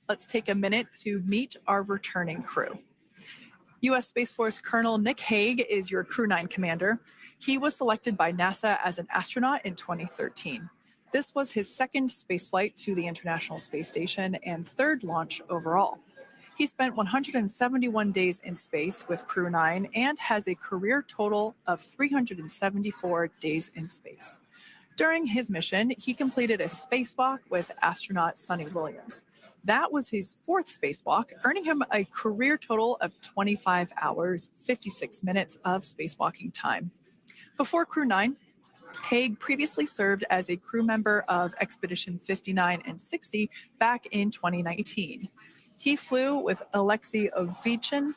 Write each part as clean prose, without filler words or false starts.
let's take a minute to meet our returning crew. U.S. Space Force Colonel Nick Hague is your Crew 9 commander. He was selected by NASA as an astronaut in 2013. This was his second spaceflight to the International Space Station and third launch overall. He spent 171 days in space with Crew 9 and has a career total of 374 days in space. During his mission, he completed a spacewalk with astronaut Sunita Williams. That was his fourth spacewalk, earning him a career total of 25 hours, 56 minutes of spacewalking time. Before Crew 9, Hague previously served as a crew member of Expedition 59 and 60 back in 2019. He flew with Alexei Ovchinin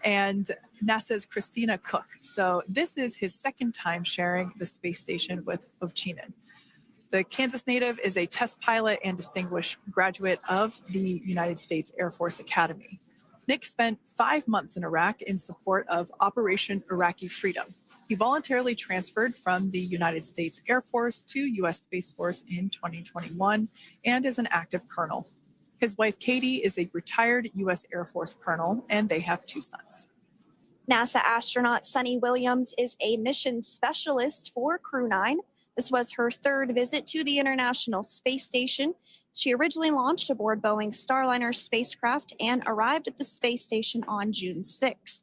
and NASA's Christina Cook. So this is his second time sharing the space station with Ovchinin. The Kansas native is a test pilot and distinguished graduate of the United States Air Force Academy. Nick spent 5 months in Iraq in support of Operation Iraqi Freedom. He voluntarily transferred from the United States Air Force to U.S. Space Force in 2021 and is an active colonel. His wife, Katie, is a retired U.S. Air Force colonel, and they have 2 sons. NASA astronaut Sunita Williams is a mission specialist for Crew 9. This was her third visit to the International Space Station. She originally launched aboard Boeing Starliner spacecraft and arrived at the space station on June 6th.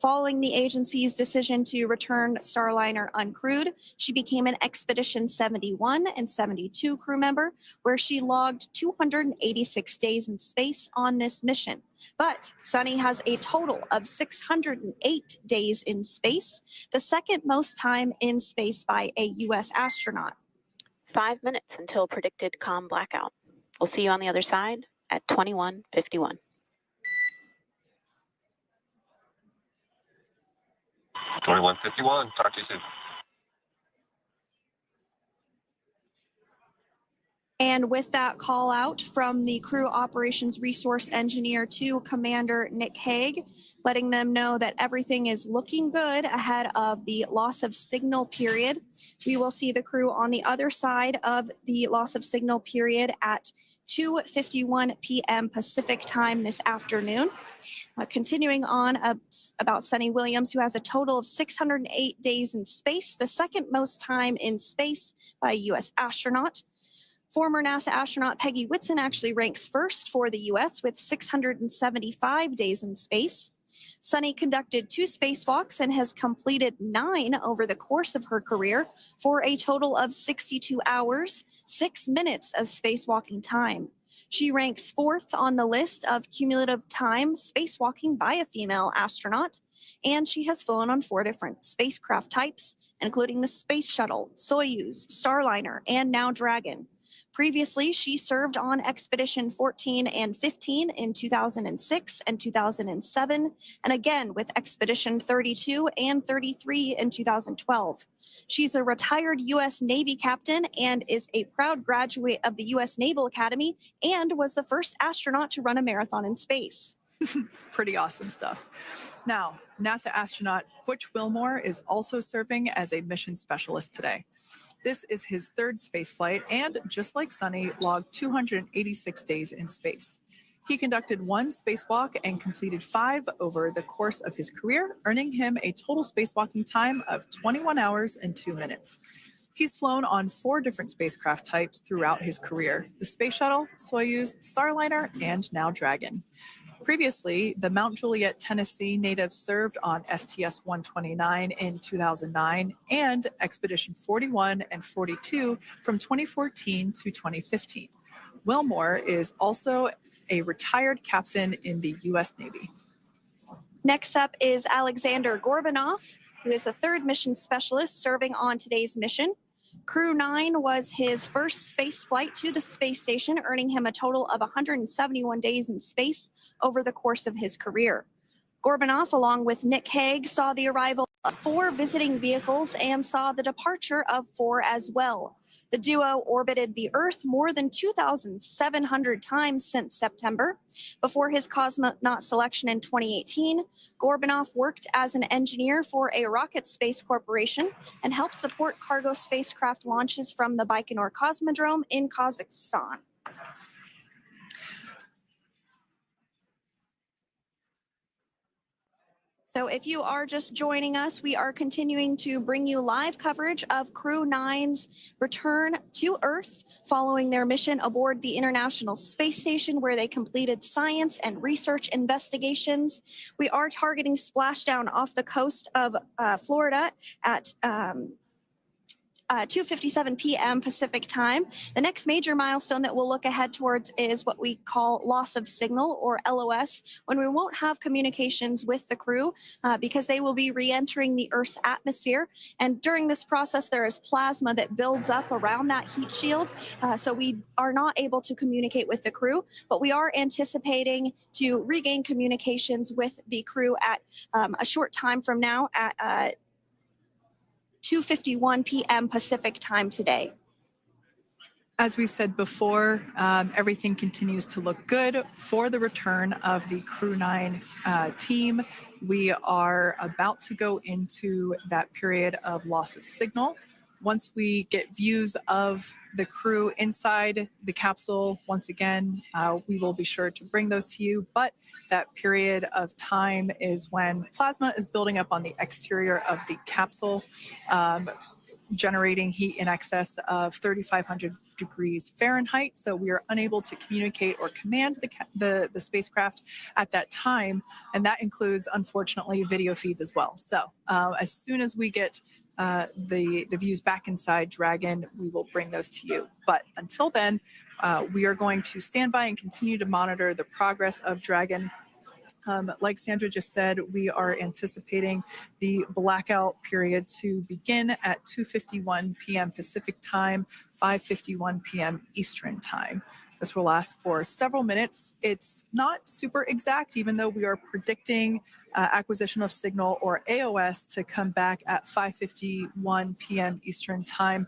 Following the agency's decision to return Starliner uncrewed, she became an Expedition 71 and 72 crew member, where she logged 286 days in space on this mission. But Sunny has a total of 608 days in space, the second most time in space by a U.S. astronaut. 5 minutes until predicted comm blackout. We'll see you on the other side at 21:51. Talk to you soon. And with that call out from the Crew Operations Resource Engineer to Commander Nick Hague, letting them know that everything is looking good ahead of the loss of signal period. We will see the crew on the other side of the loss of signal period at 2:51 p.m. Pacific time this afternoon. Continuing on about Sunny Williams, who has a total of 608 days in space, the second most time in space by a U.S. astronaut. Former NASA astronaut Peggy Whitson actually ranks first for the U.S. with 675 days in space. Sunny conducted 2 spacewalks and has completed 9 over the course of her career for a total of 62 hours, 6 minutes of spacewalking time. She ranks 4th on the list of cumulative time spacewalking by a female astronaut, and she has flown on 4 different spacecraft types, including the Space Shuttle, Soyuz, Starliner, and now Dragon. Previously, she served on Expedition 14 and 15 in 2006 and 2007, and again with Expedition 32 and 33 in 2012. She's a retired U.S. Navy captain and is a proud graduate of the U.S. Naval Academy and was the first astronaut to run a marathon in space. Pretty awesome stuff. Now, NASA astronaut Butch Wilmore is also serving as a mission specialist today. This is his 3rd spaceflight and, just like Sunny, logged 286 days in space. He conducted 1 spacewalk and completed 5 over the course of his career, earning him a total spacewalking time of 21 hours and 2 minutes. He's flown on 4 different spacecraft types throughout his career: the Space Shuttle, Soyuz, Starliner, and now Dragon. Previously, the Mount Juliet, Tennessee native served on STS-129 in 2009 and Expedition 41 and 42 from 2014 to 2015. Wilmore is also a retired captain in the U.S. Navy. Next up is Alexander Gorbunov, who is the 3rd mission specialist serving on today's mission. Crew 9 was his first space flight to the space station, earning him a total of 171 days in space over the course of his career. Gorbunov, along with Nick Hague, saw the arrival of 4 visiting vehicles and saw the departure of 4 as well. The duo orbited the Earth more than 2,700 times since September. Before his cosmonaut selection in 2018, Gorbunov worked as an engineer for a rocket space corporation and helped support cargo spacecraft launches from the Baikonur Cosmodrome in Kazakhstan. So if you are just joining us, we are continuing to bring you live coverage of Crew 9's return to Earth following their mission aboard the International Space Station, where they completed science and research investigations. We are targeting splashdown off the coast of Florida at 2:57 p.m. Pacific time. The next major milestone that we'll look ahead towards is what we call loss of signal, or LOS, when we won't have communications with the crew because they will be re-entering the Earth's atmosphere. And during this process, there is plasma that builds up around that heat shield. So we are not able to communicate with the crew, but we are anticipating to regain communications with the crew at a short time from now at 2:51 p.m. Pacific time today. As we said before, everything continues to look good for the return of the Crew 9 team. We are about to go into that period of loss of signal. Once we get views of the crew inside the capsule, once again, we will be sure to bring those to you. But that period of time is when plasma is building up on the exterior of the capsule, generating heat in excess of 3,500 degrees Fahrenheit. So we are unable to communicate or command the spacecraft at that time. And that includes, unfortunately, video feeds as well. So as soon as we get the views back inside Dragon, we will bring those to you. But until then, we are going to stand by and continue to monitor the progress of Dragon. Like Sandra just said, we are anticipating the blackout period to begin at 2:51 p.m. Pacific time, 5:51 p.m. Eastern time. This will last for several minutes. It's not super exact, even though we are predicting acquisition of signal, or AOS, to come back at 5:51 p.m. Eastern time.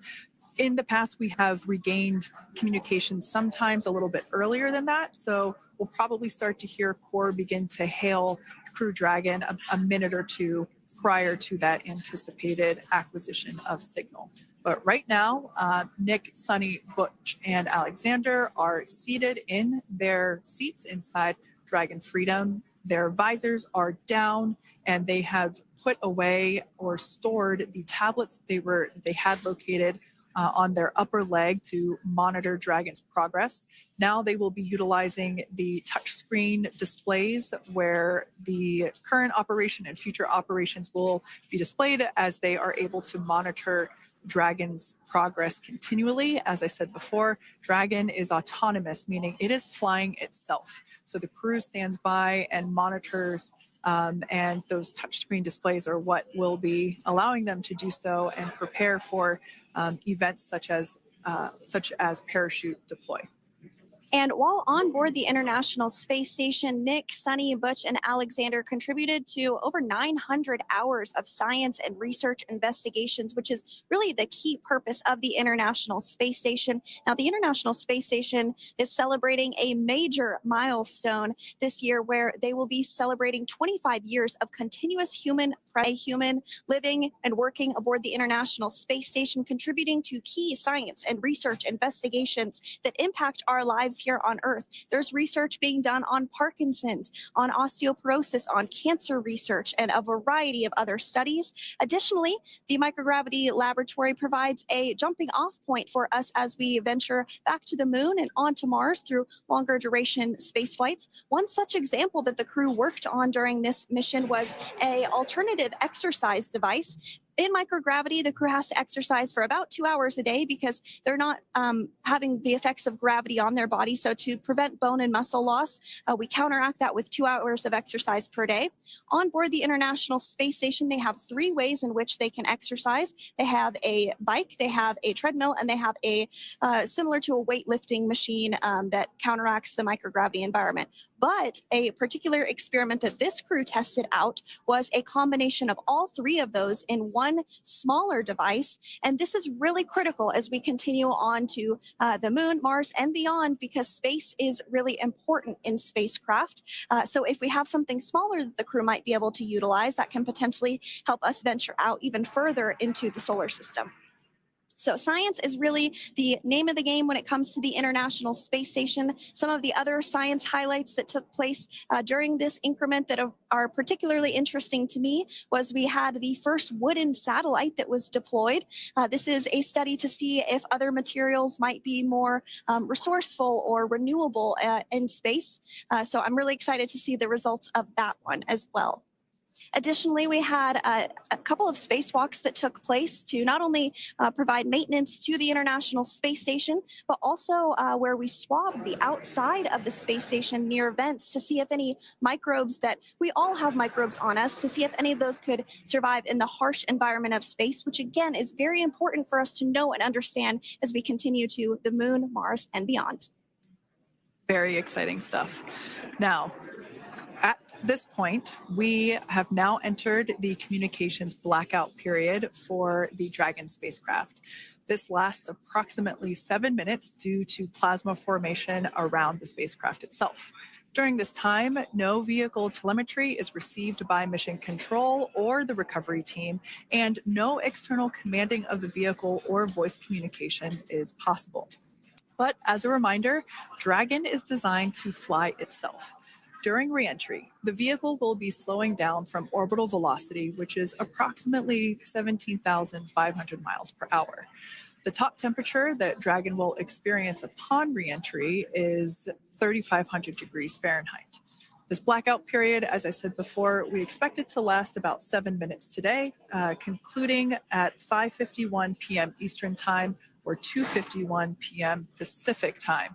In the past, we have regained communications sometimes a little bit earlier than that. So we'll probably start to hear Core begin to hail Crew Dragon a minute or two prior to that anticipated acquisition of signal. But right now, Nick, Sunny, Butch, and Alexander are seated in their seats inside Dragon Freedom. Their visors are down, and they have put away or stored the tablets they had located on their upper leg to monitor Dragon's progress. Now they will be utilizing the touchscreen displays, where the current operation and future operations will be displayed as they are able to monitor Dragon's progress continually. As I said before, Dragon is autonomous, meaning it is flying itself. So the crew stands by and monitors, and those touchscreen displays are what will be allowing them to do so and prepare for events such as parachute deploy. And while on board the International Space Station, Nick, Sunny, Butch, and Alexander contributed to over 900 hours of science and research investigations, which is really the key purpose of the International Space Station. Now, the International Space Station is celebrating a major milestone this year, where they will be celebrating 25 years of continuous human living and working aboard the International Space Station, contributing to key science and research investigations that impact our lives here on Earth. There's research being done on Parkinson's, on osteoporosis, on cancer research, and a variety of other studies. Additionally, the microgravity laboratory provides a jumping off point for us as we venture back to the moon and onto Mars through longer duration space flights. One such example that the crew worked on during this mission was an alternative exercise device. In microgravity, the crew has to exercise for about 2 hours a day because they're not having the effects of gravity on their body. So to prevent bone and muscle loss, we counteract that with 2 hours of exercise per day. On board the International Space Station, they have 3 ways in which they can exercise. They have a bike, they have a treadmill, and they have a similar to a weightlifting machine that counteracts the microgravity environment. But a particular experiment that this crew tested out was a combination of all 3 of those in one smaller device. And this is really critical as we continue on to the moon, Mars, and beyond, because space is really important in spacecraft. So if we have something smaller that the crew might be able to utilize, that can potentially help us venture out even further into the solar system. So science is really the name of the game when it comes to the International Space Station. Some of the other science highlights that took place during this increment that are particularly interesting to me was we had the first wooden satellite that was deployed. This is a study to see if other materials might be more resourceful or renewable in space. So I'm really excited to see the results of that one as well. Additionally, we had a couple of spacewalks that took place to not only provide maintenance to the International Space Station, but also where we swabbed the outside of the space station near vents to see if any microbes that we all have microbes on us, to see if any of those could survive in the harsh environment of space, which again is very important for us to know and understand as we continue to the moon, Mars, and beyond. Very exciting stuff. Now, at this point, we have now entered the communications blackout period for the Dragon spacecraft. This lasts approximately 7 minutes due to plasma formation around the spacecraft itself. During this time, no vehicle telemetry is received by mission control or the recovery team, and no external commanding of the vehicle or voice communication is possible. But as a reminder, Dragon is designed to fly itself. During reentry, the vehicle will be slowing down from orbital velocity, which is approximately 17,500 miles per hour. The top temperature that Dragon will experience upon reentry is 3,500 degrees Fahrenheit. This blackout period, as I said before, we expect it to last about 7 minutes today, concluding at 5:51 p.m. Eastern Time or 2:51 p.m. Pacific Time.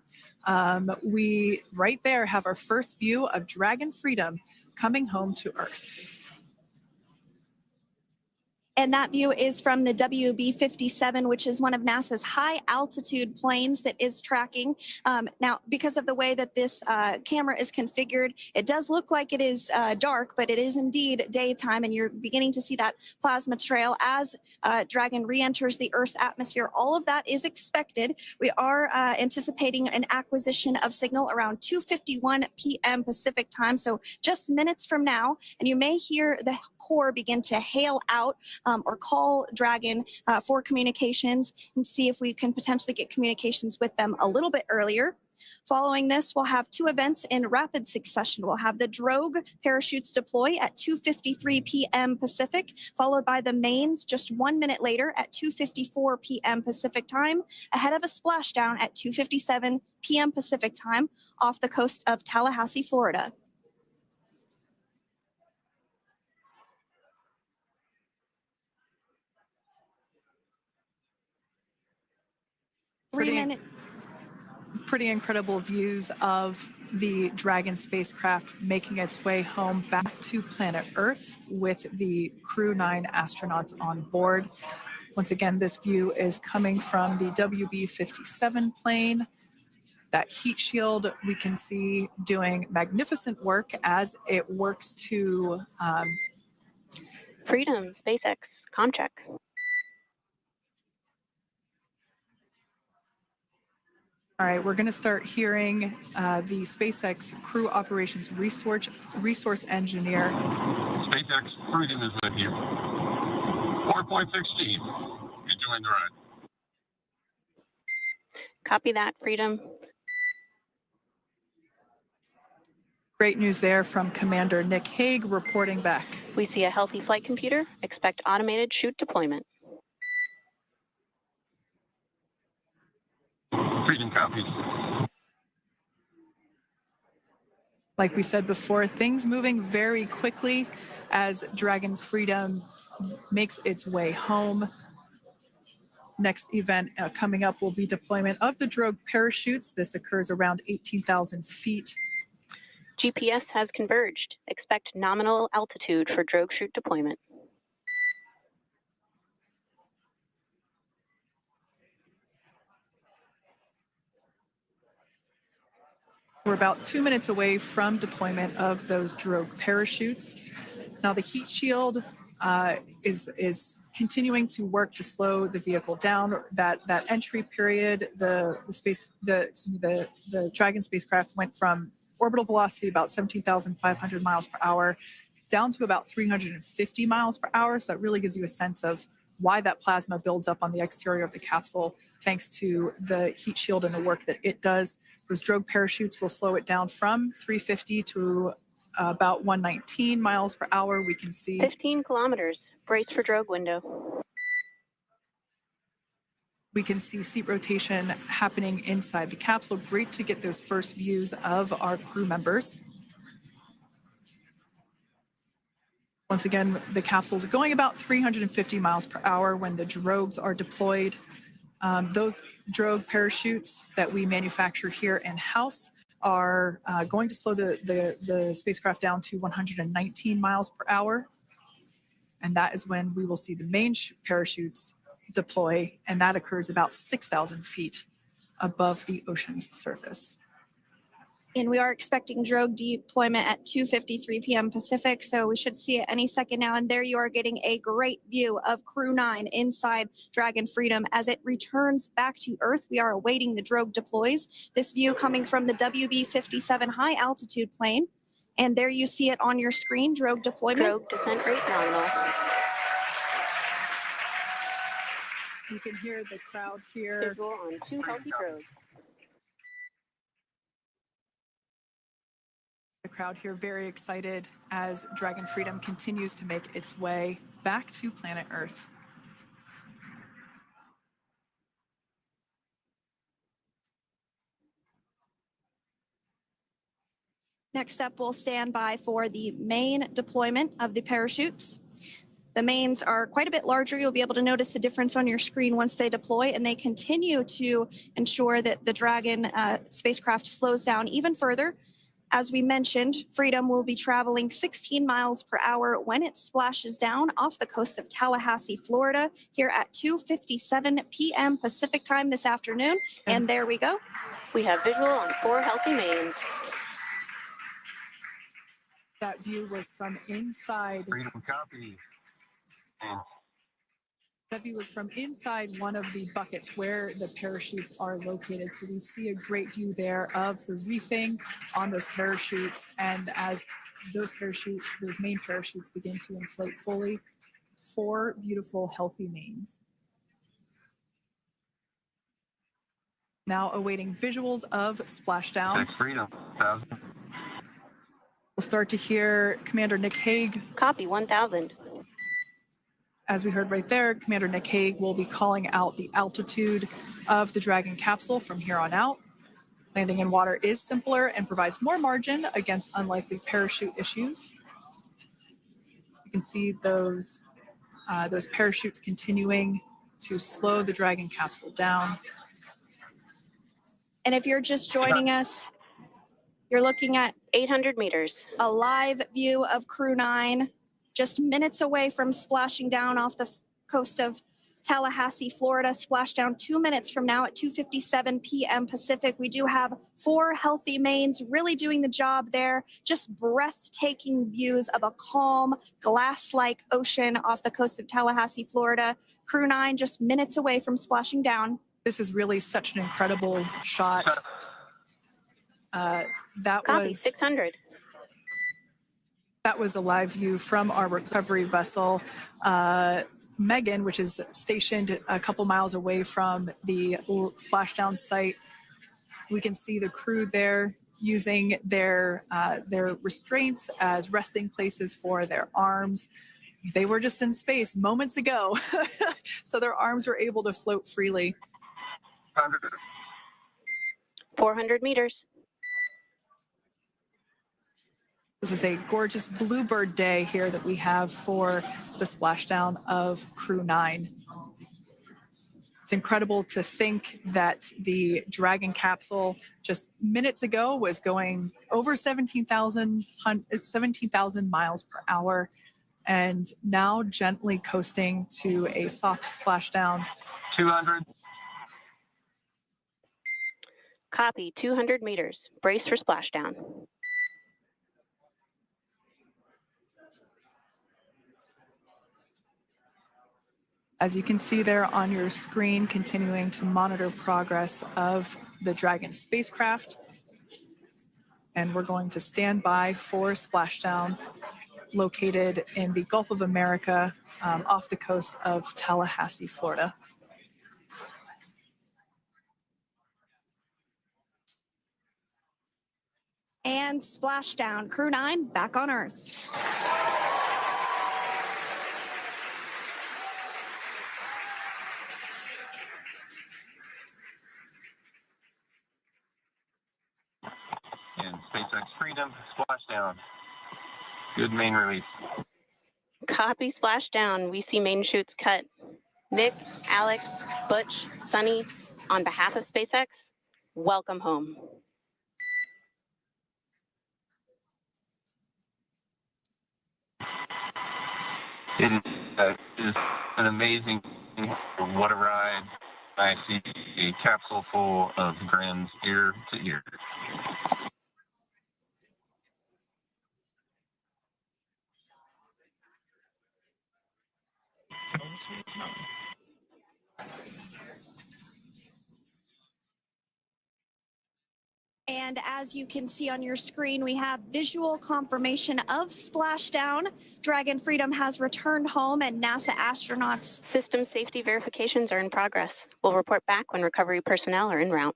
We right there have our first view of Dragon Freedom coming home to Earth. And that view is from the WB-57, which is one of NASA's high-altitude planes that is tracking. Now, because of the way that this camera is configured, it does look like it is dark, but it is indeed daytime, and you're beginning to see that plasma trail as Dragon re-enters the Earth's atmosphere. All of that is expected. We are anticipating an acquisition of signal around 2:51 p.m. Pacific Time, so just minutes from now, and you may hear the core begin to hail out or call Dragon for communications and see if we can potentially get communications with them a little bit earlier. Following this, we'll have two events in rapid succession. We'll have the drogue parachutes deploy at 2:53 p.m. Pacific, followed by the mains just 1 minute later at 2:54 p.m. Pacific Time, ahead of a splashdown at 2:57 p.m. Pacific Time off the coast of Tallahassee, Florida. Pretty incredible views of the Dragon spacecraft making its way home back to planet Earth with the Crew 9 astronauts on board. Once again, this view is coming from the WB-57 plane. That heat shield we can see doing magnificent work as it works to Freedom, SpaceX, Comcheck. All right, we're going to start hearing the SpaceX Crew Operations Resource Engineer. SpaceX Freedom is with you. 4.16. You're doing right. Copy that, Freedom. Great news there from Commander Nick Hague reporting back. We see a healthy flight computer. Expect automated chute deployment. Freedom copies. Like we said before, things moving very quickly as Dragon Freedom makes its way home. Next event coming up will be deployment of the drogue parachutes. This occurs around 18,000 feet. GPS has converged. Expect nominal altitude for drogue chute deployment. We're about 2 minutes away from deployment of those drogue parachutes. Now the heat shield is continuing to work to slow the vehicle down. That entry period, the Dragon spacecraft went from orbital velocity about 17,500 miles per hour down to about 350 miles per hour. So that really gives you a sense of why that plasma builds up on the exterior of the capsule, thanks to the heat shield and the work that it does. Those drogue parachutes will slow it down from 350 to about 119 miles per hour. We can see 15 kilometers. Brace for drogue window. We can see seat rotation happening inside the capsule. Great to get those first views of our crew members. Once again, the capsules are going about 350 miles per hour when the drogues are deployed. Those drogue parachutes that we manufacture here in-house are going to slow the spacecraft down to 119 miles per hour. And that is when we will see the main parachutes deploy, and that occurs about 6,000 feet above the ocean's surface. And we are expecting drogue deployment at 2:53 p.m. Pacific, so we should see it any second now. And there you are getting a great view of Crew 9 inside Dragon Freedom as it returns back to Earth. We are awaiting the drogue deploys. This view coming from the WB-57 high altitude plane. And there you see it on your screen, drogue deployment. Drogue descent rate nominal. You can hear the crowd here. Visual on 2 healthy drogues. The crowd here very excited as Dragon Freedom continues to make its way back to planet Earth. Next up, we'll stand by for the main deployment of the parachutes. The mains are quite a bit larger. You'll be able to notice the difference on your screen once they deploy, and they continue to ensure that the Dragon spacecraft slows down even further. As we mentioned, Freedom will be traveling 16 miles per hour when it splashes down off the coast of Tallahassee, Florida, here at 2:57 p.m. Pacific time this afternoon. And there we go. We have visual on 4 healthy mains. That view was from inside. Freedom copy. That view was from inside one of the buckets where the parachutes are located. So we see a great view there of the reefing on those parachutes. And as those main parachutes begin to inflate fully, 4 beautiful, healthy mains. Now awaiting visuals of splashdown. Freedom, 1,000. We'll start to hear Commander Nick Hague. Copy, 1,000. As we heard right there, Commander Nick Hague will be calling out the altitude of the Dragon capsule from here on out. Landing in water is simpler and provides more margin against unlikely parachute issues. You can see those parachutes continuing to slow the Dragon capsule down. And if you're just joining us, you're looking at 800 meters. a live view of Crew 9, just minutes away from splashing down off the coast of Tallahassee, Florida. Splash down 2 minutes from now at 2:57 p.m. Pacific. We do have 4 healthy mains really doing the job there. Just breathtaking views of a calm, glass-like ocean off the coast of Tallahassee, Florida. Crew 9 just minutes away from splashing down. This is really such an incredible shot. Copy, 600. That was a live view from our recovery vessel, Megan, which is stationed a couple miles away from the splashdown site. We can see the crew there using their restraints as resting places for their arms. They were just in space moments ago, so their arms were able to float freely. 400 meters. This is a gorgeous bluebird day here that we have for the splashdown of Crew 9. It's incredible to think that the Dragon capsule just minutes ago was going over 17,000 miles per hour, and now gently coasting to a soft splashdown. 200. Copy, 200 meters. Brace for splashdown. As you can see there on your screen, continuing to monitor progress of the Dragon spacecraft. And we're going to stand by for splashdown. located in the Gulf of America off the coast of Tallahassee, Florida. And splashdown, Crew 9 back on Earth. And SpaceX Freedom, splashdown. Good main release. Copy, splashdown. We see main chutes cut. Nick, Alex, Butch, Sunny, on behalf of SpaceX, welcome home. It is an amazing, what a ride. I see a capsule full of grins ear to ear. And as you can see on your screen, we have visual confirmation of splashdown. Dragon Freedom has returned home, and NASA astronauts. System safety verifications are in progress. We'll report back when recovery personnel are en route.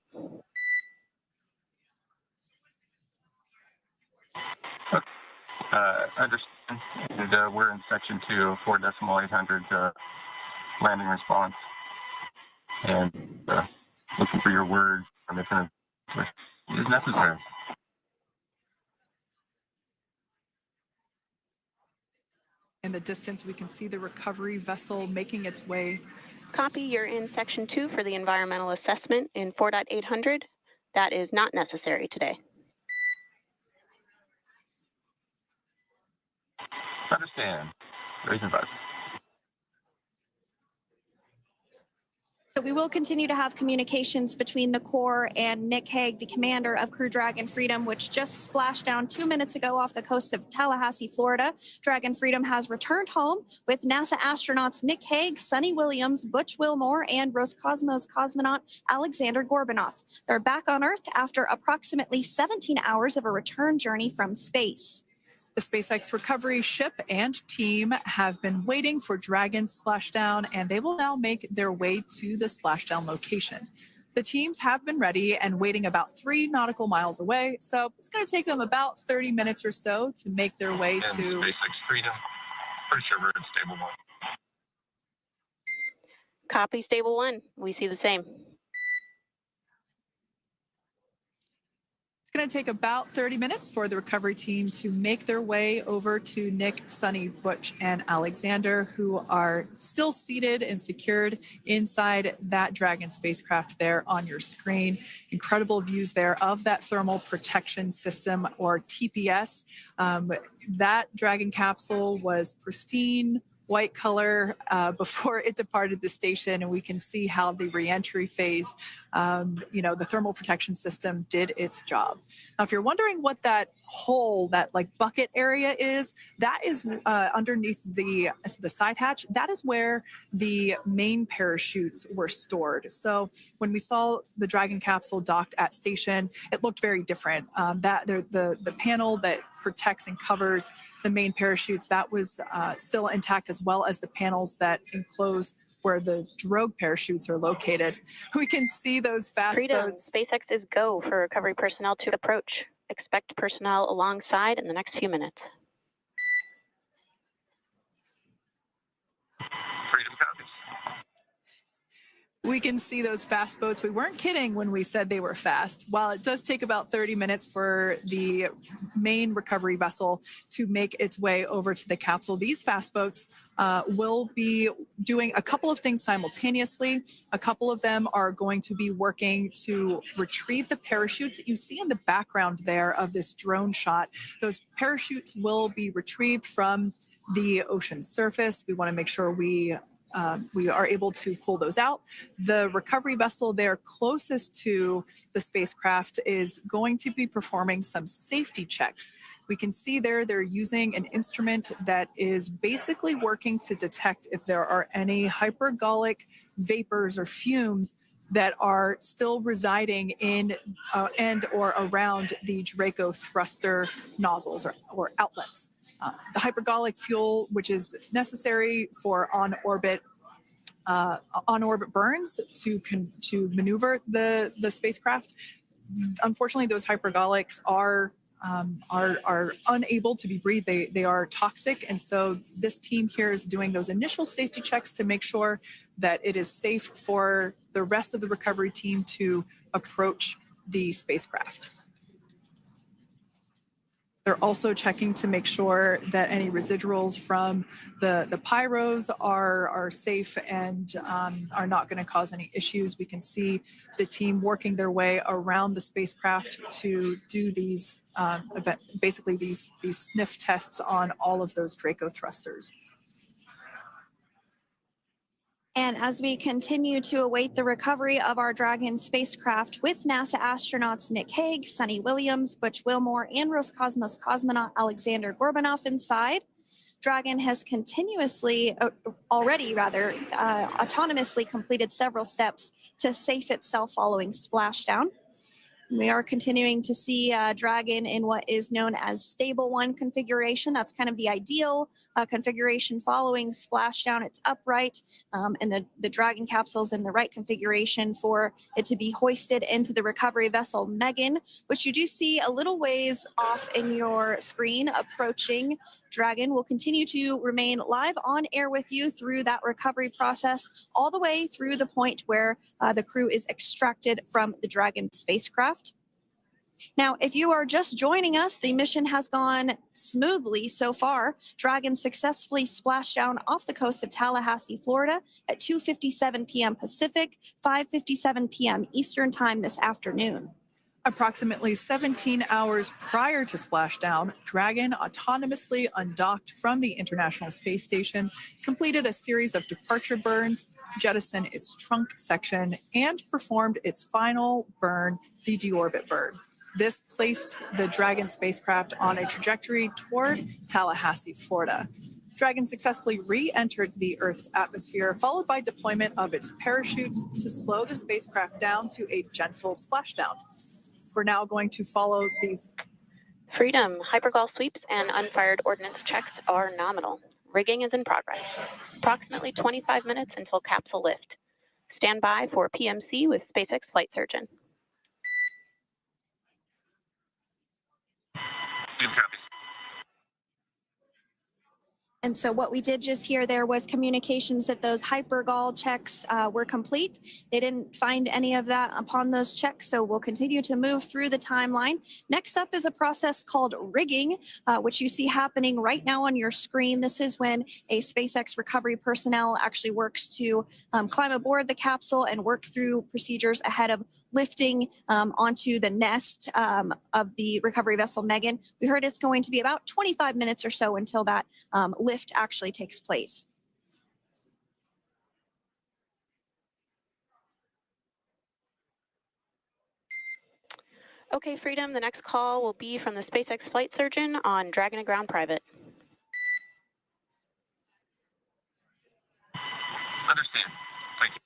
Understand. And, we're in section 2, 4.800 landing response. And looking for your word on if it is necessary. In the distance, we can see the recovery vessel making its way. Copy, you're in section 2 for the environmental assessment in 4.800. That is not necessary today. Understand. Raise and advise. So we will continue to have communications between the Corps and Nick Hague, the commander of Crew Dragon Freedom, which just splashed down 2 minutes ago off the coast of Tallahassee, Florida. Dragon Freedom has returned home with NASA astronauts Nick Hague, Sunny Williams, Butch Wilmore, and Roscosmos cosmonaut Alexander Gorbunov. They're back on Earth after approximately 17 hours of a return journey from space. The SpaceX recovery ship and team have been waiting for Dragon's splashdown, and they will now make their way to the splashdown location. The teams have been ready and waiting about 3 nautical miles away, so it's going to take them about 30 minutes or so to make their way and to SpaceX Freedom. Pretty sure we're in stable 1. Copy, stable 1. We see the same. It's going to take about 30 minutes for the recovery team to make their way over to Nick, Sunny, Butch, and Alexander, who are still seated and secured inside that Dragon spacecraft there on your screen. Incredible views there of that thermal protection system, or TPS. That Dragon capsule was pristine, white color before it departed the station, and we can see how the reentry phase, the thermal protection system did its job. Now, if you're wondering what that hole, that like bucket area is, that is underneath the side hatch. That is where the main parachutes were stored. So when we saw the Dragon capsule docked at station, it looked very different. The panel that protects and covers the main parachutes, that was still intact, as well as the panels that enclose where the drogue parachutes are located. We can see those fast Freedom. boats. SpaceX is go for recovery personnel to approach. Expect personnel alongside in the next few minutes. Freedom copies. We can see those fast boats. We weren't kidding when we said they were fast. While it does take about 30 minutes for the main recovery vessel to make its way over to the capsule, these fast boats will be doing a couple of things simultaneously. A couple of them are going to be working to retrieve the parachutes that you see in the background there of this drone shot. Those parachutes will be retrieved from the ocean surface. We want to make sure we are able to pull those out. The recovery vessel there closest to the spacecraft is going to be performing some safety checks. We can see there they're using an instrument that is basically working to detect if there are any hypergolic vapors or fumes that are still residing in and or around the Draco thruster nozzles or outlets. The hypergolic fuel, which is necessary for on-orbit burns to maneuver the spacecraft. Unfortunately, those hypergolics are unable to be breathed. They are toxic, and so this team here is doing those initial safety checks to make sure that it is safe for the rest of the recovery team to approach the spacecraft. They're also checking to make sure that any residuals from the pyros are safe and are not going to cause any issues. We can see the team working their way around the spacecraft to do these basically these sniff tests on all of those Draco thrusters. And as we continue to await the recovery of our Dragon spacecraft with NASA astronauts Nick Hague, Sunita Williams, Butch Wilmore, and Roscosmos cosmonaut Alexander Gorbanov inside, Dragon has autonomously completed several steps to safe itself following splashdown. We are continuing to see Dragon in what is known as stable 1 configuration. That's kind of the ideal configuration following splashdown. It's upright, and the Dragon capsule is in the right configuration for it to be hoisted into the recovery vessel Megan, which you do see a little ways off in your screen approaching. Dragon will continue to remain live on air with you through that recovery process, all the way through the point where the crew is extracted from the Dragon spacecraft. Now, if you are just joining us, the mission has gone smoothly so far. Dragon successfully splashed down off the coast of Tallahassee, Florida at 2:57 p.m. Pacific, 5:57 p.m. Eastern Time this afternoon. Approximately 17 hours prior to splashdown, Dragon autonomously undocked from the International Space Station, completed a series of departure burns, jettisoned its trunk section, and performed its final burn, the deorbit burn. This placed the Dragon spacecraft on a trajectory toward Tallahassee, Florida. Dragon successfully re-entered the Earth's atmosphere, followed by deployment of its parachutes to slow the spacecraft down to a gentle splashdown. We're now going to follow the Freedom. Hypergol sweeps and unfired ordnance checks are nominal. Rigging is in progress. Approximately 25 minutes until capsule lift. Stand by for PMC with SpaceX flight surgeon. And so what we did just hear there was communications that those hypergol checks were complete. They didn't find any of that upon those checks, so we'll continue to move through the timeline. Next up is a process called rigging, which you see happening right now on your screen. This is when a SpaceX recovery personnel actually works to climb aboard the capsule and work through procedures ahead of lifting onto the nest of the recovery vessel Megan. We heard it's going to be about 25 minutes or so until that lift actually takes place. Okay, Freedom, the next call will be from the SpaceX flight surgeon on Dragon to Ground Private. Understand. Thank you.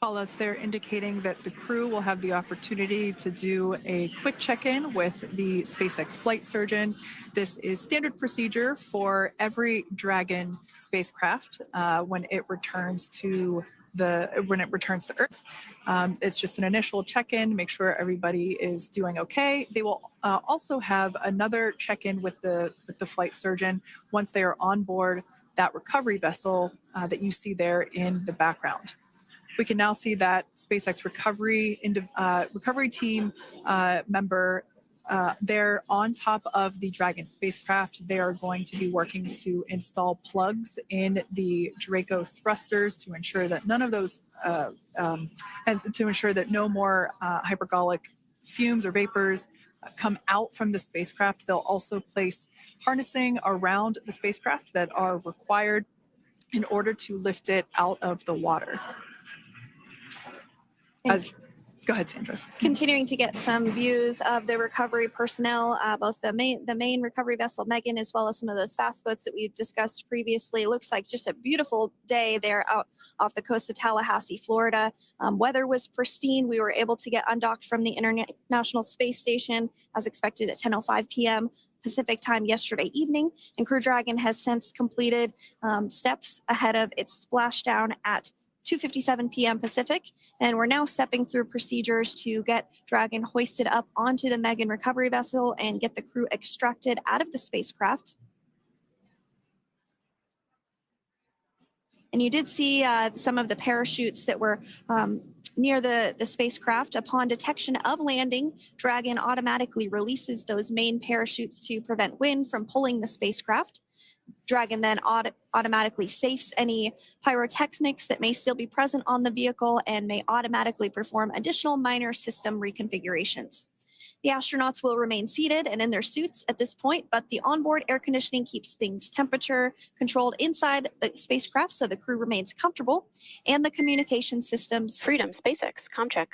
callouts there indicating that the crew will have the opportunity to do a quick check-in with the SpaceX flight surgeon. This is standard procedure for every Dragon spacecraft when it returns to Earth. It's just an initial check-in, make sure everybody is doing okay. They will also have another check-in with the flight surgeon once they are on board that recovery vessel that you see there in the background. We can now see that SpaceX recovery team member they're on top of the Dragon spacecraft. They are going to be working to install plugs in the Draco thrusters to ensure that none of those, and to ensure that no more hypergolic fumes or vapors come out from the spacecraft. They'll also place harnessing around the spacecraft that are required in order to lift it out of the water. Go ahead, Sandra. Continuing to get some views of the recovery personnel, both the main recovery vessel Megan, as well as some of those fast boats that we've discussed previously. It looks like just a beautiful day there out off the coast of Tallahassee, Florida. Weather was pristine. We were able to get undocked from the International Space Station as expected at 10:05 p.m. Pacific time yesterday evening, and Crew Dragon has since completed steps ahead of its splashdown at 2:57 p.m. Pacific, and we're now stepping through procedures to get Dragon hoisted up onto the Megan recovery vessel and get the crew extracted out of the spacecraft. And you did see some of the parachutes that were near the spacecraft. Upon detection of landing, Dragon automatically releases those main parachutes to prevent wind from pulling the spacecraft. Dragon then automatically safes any pyrotechnics that may still be present on the vehicle and may automatically perform additional minor system reconfigurations. The astronauts will remain seated and in their suits at this point, but the onboard air conditioning keeps things temperature controlled inside the spacecraft so the crew remains comfortable, and the communication systems. Freedom, SpaceX, comm check.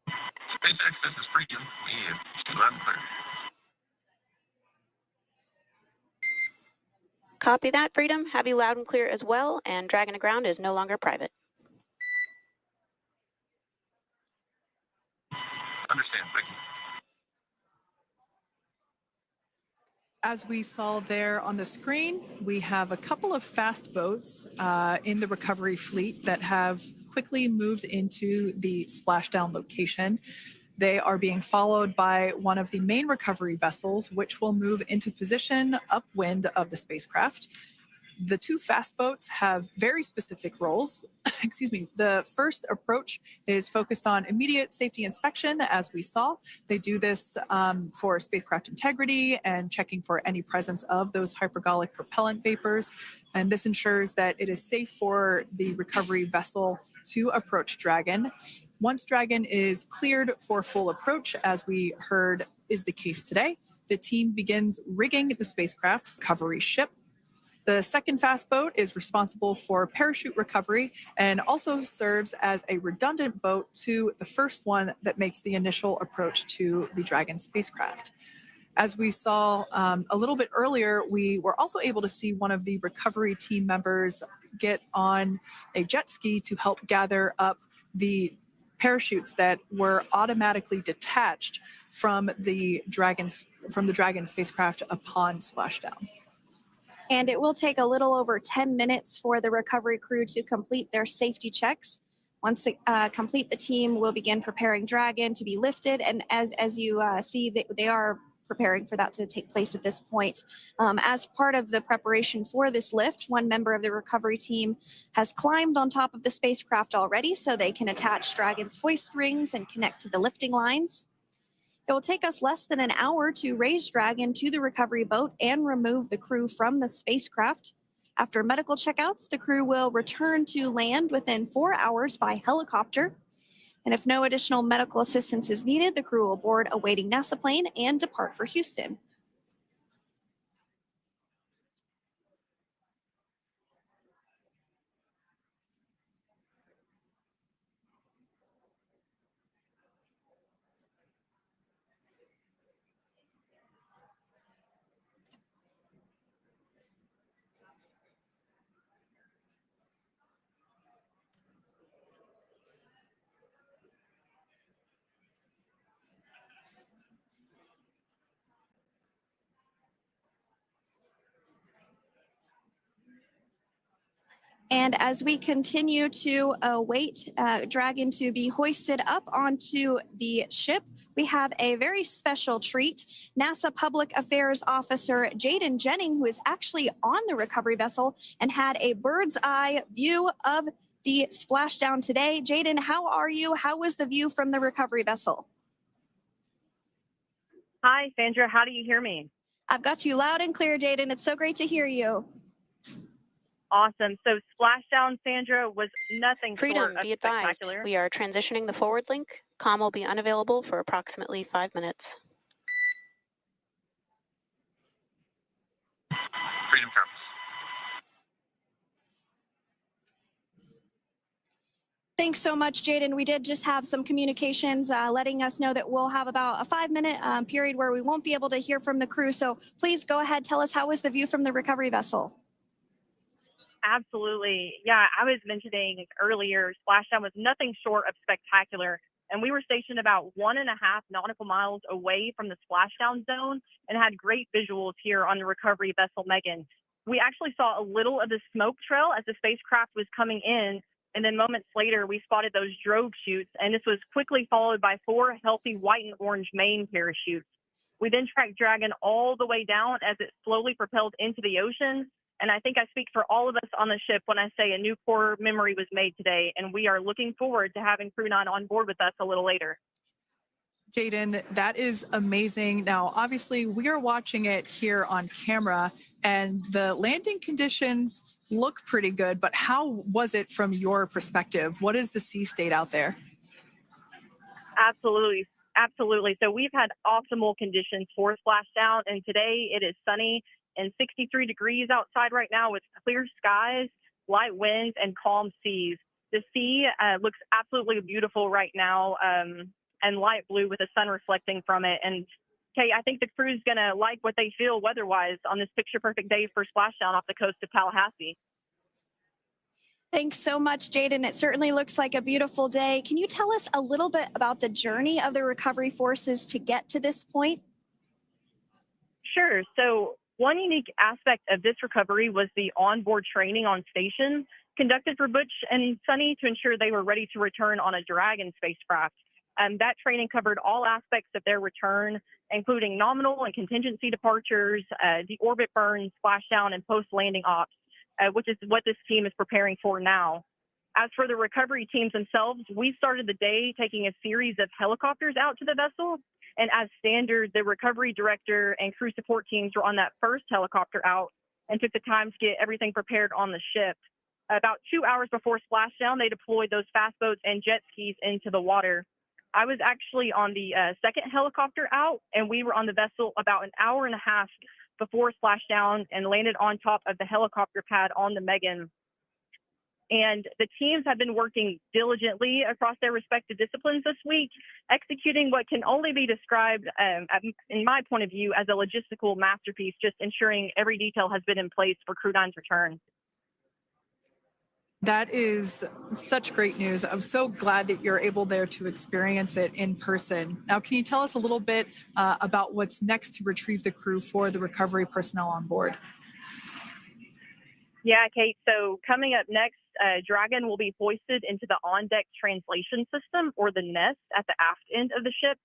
SpaceX, this is Freedom. We have loud and clear. Copy that, Freedom. Have you loud and clear as well, and Dragon to ground is no longer private. Understand, thank you. As we saw there on the screen, we have a couple of fast boats in the recovery fleet that have quickly moved into the splashdown location. They are being followed by one of the main recovery vessels, which will move into position upwind of the spacecraft. The two fast boats have very specific roles. Excuse me. The first approach is focused on immediate safety inspection, as we saw. They do this for spacecraft integrity and checking for any presence of those hypergolic propellant vapors. And this ensures that it is safe for the recovery vessel to approach Dragon. Once Dragon is cleared for full approach, as we heard is the case today, the team begins rigging the spacecraft recovery ship. The second fast boat is responsible for parachute recovery and also serves as a redundant boat to the first one that makes the initial approach to the Dragon spacecraft. As we saw a little bit earlier, we were also able to see one of the recovery team members get on a jet ski to help gather up the parachutes that were automatically detached from the Dragon spacecraft upon splashdown. And it will take a little over 10 minutes for the recovery crew to complete their safety checks. Once they complete, the team will begin preparing Dragon to be lifted. And as you see, they are preparing for that to take place at this point. As part of the preparation for this lift, one member of the recovery team has climbed on top of the spacecraft already so they can attach Dragon's hoist rings and connect to the lifting lines. It will take us less than an hour to raise Dragon to the recovery boat and remove the crew from the spacecraft. After medical checkouts, the crew will return to land within 4 hours by helicopter. And if no additional medical assistance is needed, the crew will board a waiting NASA plane and depart for Houston. And as we continue to await Dragon to be hoisted up onto the ship, we have a very special treat. NASA Public Affairs Officer Jaden Jennings, who is actually on the recovery vessel and had a bird's eye view of the splashdown today. Jaden, how are you? How was the view from the recovery vessel? Hi, Sandra. How do you hear me? I've got you loud and clear, Jaden. It's so great to hear you. Awesome. So splashdown, Sandra, was nothing Freedom, short of be advised. spectacular. We are transitioning the forward link. Comm will be unavailable for approximately 5 minutes. Freedom comes. Thanks so much, Jaden. We did just have some communications letting us know that we'll have about a 5-minute period where we won't be able to hear from the crew. So please go ahead, tell us, how was the view from the recovery vessel? Absolutely. Yeah, I was mentioning earlier, splashdown was nothing short of spectacular. And we were stationed about 1.5 nautical miles away from the splashdown zone and had great visuals here on the recovery vessel Megan. We actually saw a little of the smoke trail as the spacecraft was coming in. And then moments later, we spotted those drogue chutes, and this was quickly followed by 4 healthy white and orange main parachutes. We then tracked Dragon all the way down as it slowly propelled into the ocean. And I think I speak for all of us on the ship when I say a new core memory was made today, and we are looking forward to having Crew 9 on board with us a little later. Jaden, that is amazing. Now, obviously, we are watching it here on camera, and the landing conditions look pretty good, but how was it from your perspective? What is the sea state out there? Absolutely. Absolutely. So we've had optimal conditions for splashdown, and today it is sunny and 63 degrees outside right now with clear skies, light winds, and calm seas. The sea looks absolutely beautiful right now, and light blue with the sun reflecting from it. And Kay, I think the crew's going to like what they feel weather-wise on this picture-perfect day for splashdown off the coast of Tallahassee. Thanks so much, Jaden. It certainly looks like a beautiful day. Can you tell us a little bit about the journey of the recovery forces to get to this point? Sure. So one unique aspect of this recovery was the onboard training on station conducted for Butch and Sunny to ensure they were ready to return on a Dragon spacecraft. That training covered all aspects of their return, including nominal and contingency departures, the orbit burn, splashdown, and post-landing ops, which is what this team is preparing for now. As for the recovery teams themselves, we started the day taking a series of helicopters out to the vessel. And as standard, the recovery director and crew support teams were on that first helicopter out and took the time to get everything prepared on the ship. About 2 hours before splashdown, they deployed those fast boats and jet skis into the water. I was actually on the second helicopter out, and we were on the vessel about an hour and a half before splashdown and landed on top of the helicopter pad on the Megan. And the teams have been working diligently across their respective disciplines this week, executing what can only be described, in my point of view, as a logistical masterpiece, just ensuring every detail has been in place for Crew 9's return. That is such great news. I'm so glad that you're able there to experience it in person. Now, can you tell us a little bit about what's next to retrieve the crew for the recovery personnel on board? Yeah, Kate. So coming up next, Dragon will be hoisted into the on-deck translation system, or the nest, at the aft end of the ship,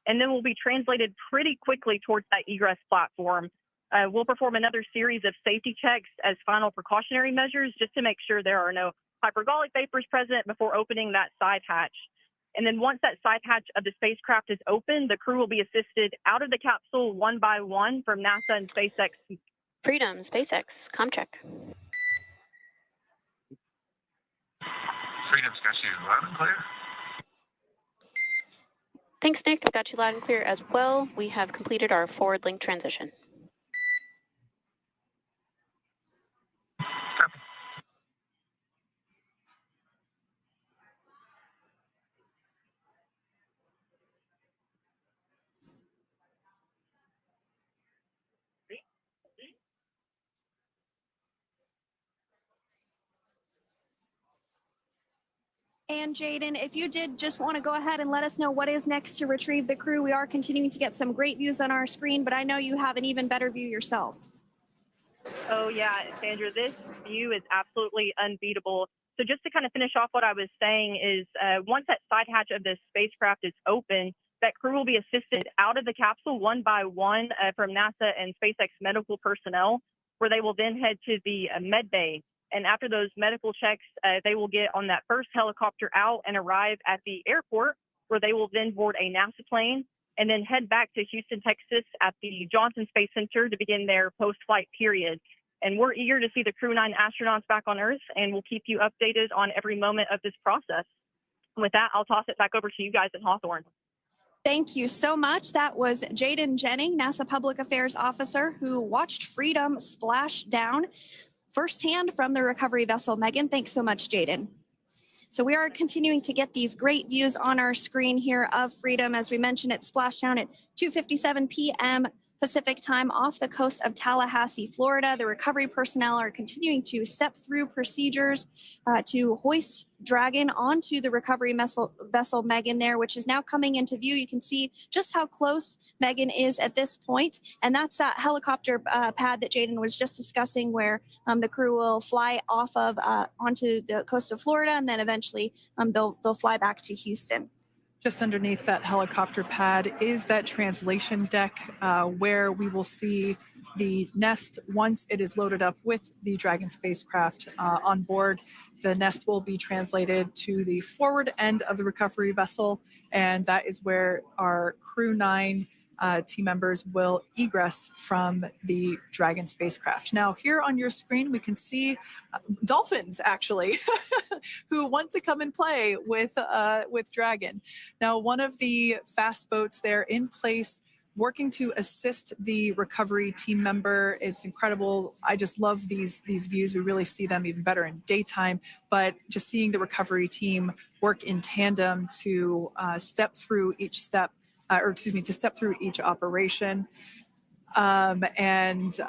and then will be translated pretty quickly towards that egress platform. We'll perform another series of safety checks as final precautionary measures just to make sure there are no hypergolic vapors present before opening that side hatch. And then once that side hatch of the spacecraft is open, the crew will be assisted out of the capsule one by one from NASA and SpaceX. Freedom, SpaceX, ComCheck. Freedom's got you loud and clear. Thanks, Nick. Got you loud and clear as well. We have completed our forward link transition. And Jaden, if you did just want to go ahead and let us know what is next to retrieve the crew, we are continuing to get some great views on our screen, but I know you have an even better view yourself. Oh, yeah, Sandra, this view is absolutely unbeatable. So just to kind of finish off what I was saying is once that side hatch of the spacecraft is open, that crew will be assisted out of the capsule one by one from NASA and SpaceX medical personnel, where they will then head to the med bay. And after those medical checks, they will get on that first helicopter out and arrive at the airport, where they will then board a NASA plane and then head back to Houston, Texas at the Johnson Space Center to begin their post-flight period. And we're eager to see the Crew 9 astronauts back on Earth, and we'll keep you updated on every moment of this process. With that, I'll toss it back over to you guys at Hawthorne. Thank you so much. That was Jaden Jennings, NASA Public Affairs Officer, who watched Freedom splash down firsthand from the recovery vessel Megan. Thanks so much, Jaden. So we are continuing to get these great views on our screen here of Freedom. As we mentioned, it splashed down at 2:57 p.m. Pacific time off the coast of Tallahassee, Florida. The recovery personnel are continuing to step through procedures to hoist Dragon onto the recovery vessel Megan there, which is now coming into view. You can see just how close Megan is at this point, and that's that helicopter pad that Jaden was just discussing, where the crew will fly off of onto the coast of Florida, and then eventually they'll fly back to Houston. Just underneath that helicopter pad is that translation deck where we will see the nest once it is loaded up with the Dragon spacecraft on board. The nest will be translated to the forward end of the recovery vessel, and that is where our Crew 9 team members will egress from the Dragon spacecraft. Now, here on your screen, we can see dolphins, actually, who want to come and play with Dragon. Now, one of the fast boats there in place, working to assist the recovery team member. It's incredible. I just love these views. We really see them even better in daytime, but just seeing the recovery team work in tandem to step through each step, to step through each operation. Obviously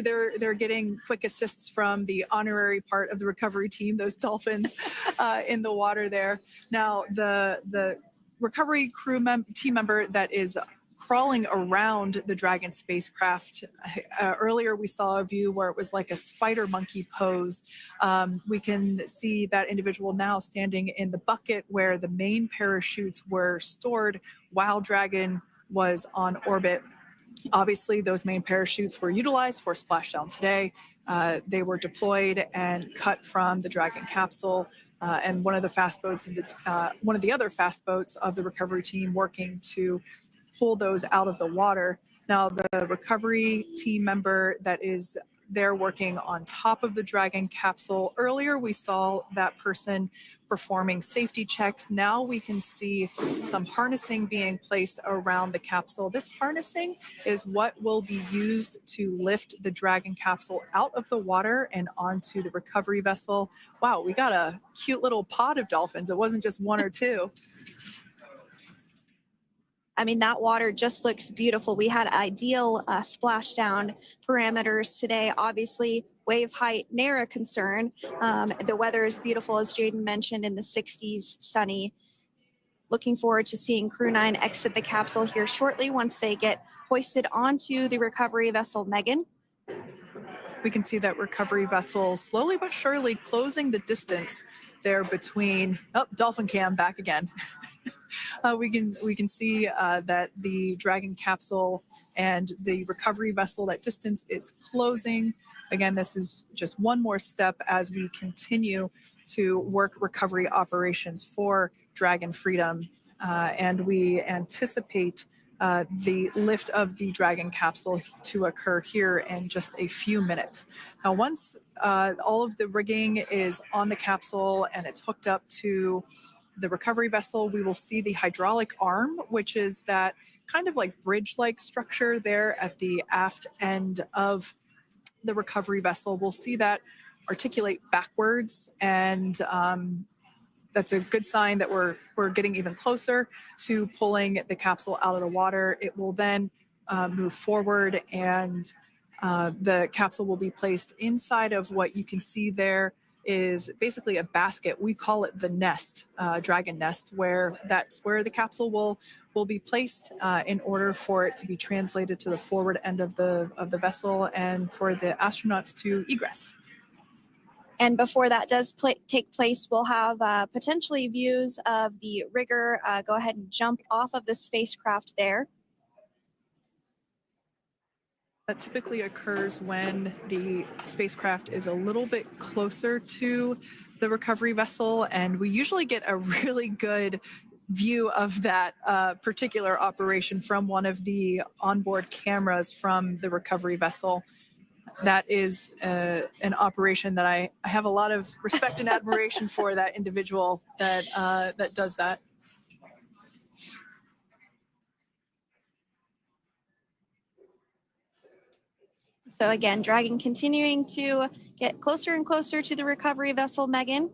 they're getting quick assists from the honorary part of the recovery team, those dolphins in the water there. Now, the recovery team member that is crawling around the Dragon spacecraft. Earlier, we saw a view where it was like a spider monkey pose. We can see that individual now standing in the bucket where the main parachutes were stored while Dragon was on orbit. Obviously, those main parachutes were utilized for splashdown today. They were deployed and cut from the Dragon capsule. And one of the other fast boats of the recovery team working to pull those out of the water. Now, the recovery team member that is there working on top of the Dragon capsule. Earlier, we saw that person performing safety checks. Now we can see some harnessing being placed around the capsule. This harnessing is what will be used to lift the Dragon capsule out of the water and onto the recovery vessel. Wow, we got a cute little pod of dolphins. It wasn't just one or two. I mean, that water just looks beautiful. We had ideal splashdown parameters today. Obviously, wave height, ne'er a concern. The weather is beautiful, as Jaden mentioned, in the 60s, sunny. Looking forward to seeing Crew 9 exit the capsule here shortly once they get hoisted onto the recovery vessel Megan. We can see that recovery vessel slowly but surely closing the distance there between, dolphin cam back again. We can see that the Dragon capsule and the recovery vessel, that distance is closing. Again, this is just one more step as we continue to work recovery operations for Dragon Freedom. And we anticipate the lift of the Dragon capsule to occur here in just a few minutes. Now, once all of the rigging is on the capsule and it's hooked up to the recovery vessel, we will see the hydraulic arm, which is that kind of like bridge-like structure there at the aft end of the recovery vessel. We'll see that articulate backwards, and that's a good sign that we're getting even closer to pulling the capsule out of the water. It will then move forward, and the capsule will be placed inside of what you can see there is basically a basket. We call it the nest, Dragon nest, where that's where the capsule will be placed in order for it to be translated to the forward end of the vessel and for the astronauts to egress. And before that does take place, we'll have potentially views of the rigger go ahead and jump off of the spacecraft there. That typically occurs when the spacecraft is a little bit closer to the recovery vessel, and we usually get a really good view of that particular operation from one of the onboard cameras from the recovery vessel. That is an operation that I have a lot of respect and admiration for, that individual that does that. So again, Dragon continuing to get closer and closer to the recovery vessel, Megan.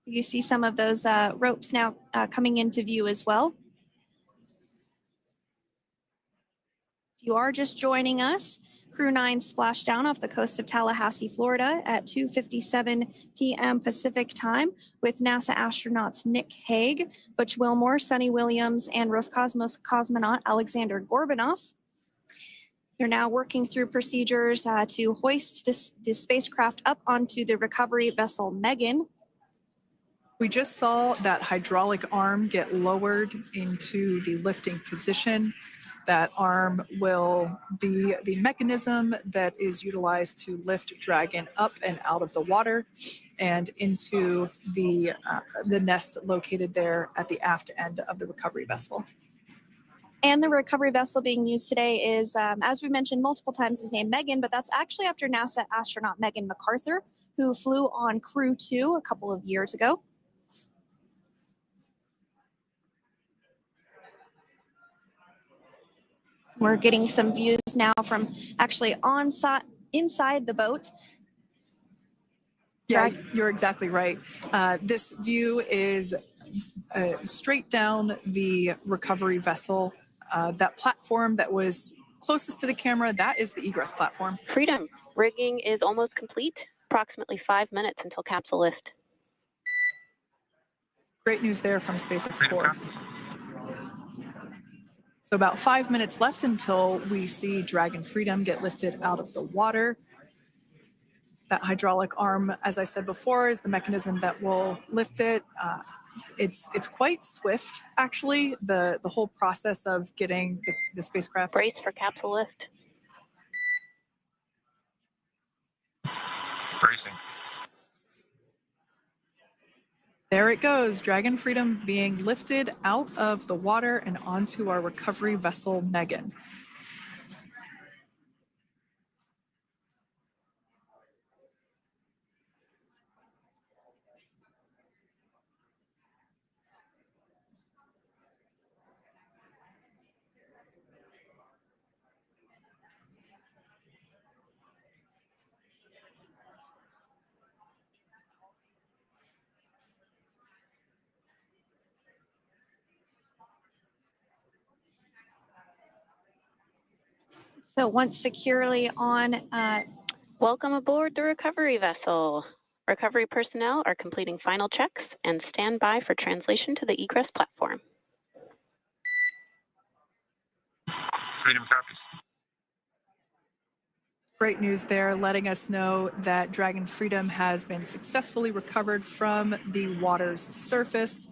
You see some of those ropes now coming into view as well. If you are just joining us, Crew 9 splashed down off the coast of Tallahassee, Florida at 2:57 p.m. Pacific time with NASA astronauts Nick Hague, Butch Wilmore, Sunny Williams, and Roscosmos cosmonaut Alexander Gorbunov. They're now working through procedures to hoist this spacecraft up onto the recovery vessel Megan. We just saw that hydraulic arm get lowered into the lifting position. That arm will be the mechanism that is utilized to lift Dragon up and out of the water and into the nest located there at the aft end of the recovery vessel. And the recovery vessel being used today is, as we mentioned multiple times, is named Megan, but that's actually after NASA astronaut Megan McArthur, who flew on Crew 2 a couple of years ago. We're getting some views now from actually inside the boat. Yeah, you're exactly right. This view is straight down the recovery vessel. That platform that was closest to the camera, that is the egress platform. Freedom, rigging is almost complete. Approximately 5 minutes until capsule lift. Great news there from SpaceX Core. So about 5 minutes left until we see Dragon Freedom get lifted out of the water. That hydraulic arm, as I said before, is the mechanism that will lift it. It's quite swift, actually, the whole process of getting the spacecraft. Brace for capsule lift. Bracing. There it goes, Dragon Freedom being lifted out of the water and onto our recovery vessel, Megan. So once securely on... Welcome aboard the recovery vessel. Recovery personnel are completing final checks and stand by for translation to the egress platform. Freedom copies. Great news there, letting us know that Dragon Freedom has been successfully recovered from the water's surface.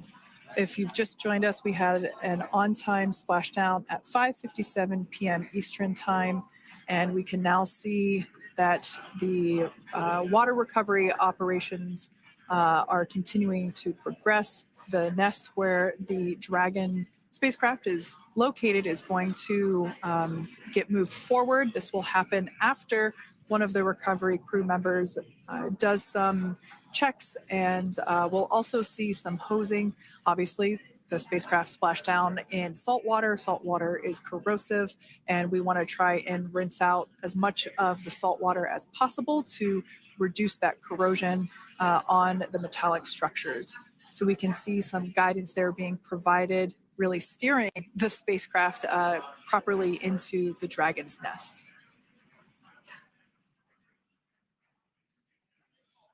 If you've just joined us, we had an on-time splashdown at 5:57 p.m. Eastern Time, and we can now see that the water recovery operations are continuing to progress. The nest where the Dragon spacecraft is located is going to get moved forward. This will happen after one of the recovery crew members does some checks, and we'll also see some hosing. Obviously, the spacecraft splashed down in salt water. Salt water is corrosive, and we want to try and rinse out as much of the salt water as possible to reduce that corrosion on the metallic structures. So we can see some guidance there being provided, really steering the spacecraft properly into the Dragon's nest.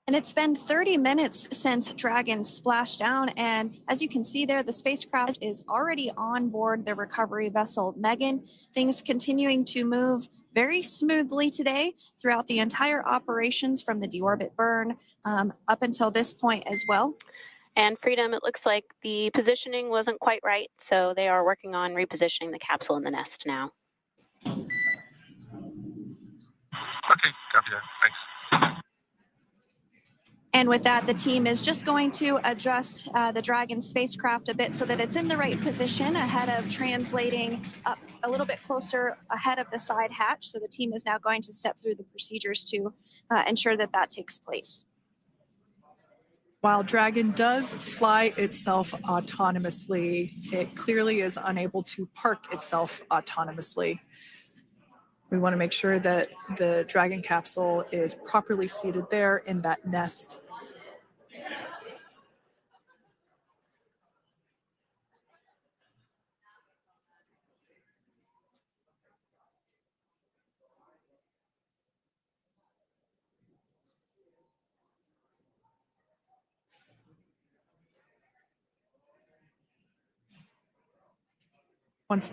And it's been 30 minutes since Dragon splashed down, and as you can see there, the spacecraft is already on board the recovery vessel Megan. Things continuing to move very smoothly today throughout the entire operations from the deorbit burn up until this point as well. And Freedom, it looks like the positioning wasn't quite right, so they are working on repositioning the capsule in the nest now. Okay, copy that. Thanks. And with that, the team is just going to adjust the Dragon spacecraft a bit so that it's in the right position ahead of translating up a little bit closer ahead of the side hatch. So the team is now going to step through the procedures to ensure that that takes place. While Dragon does fly itself autonomously, it clearly is unable to park itself autonomously. We want to make sure that the Dragon capsule is properly seated there in that nest. Once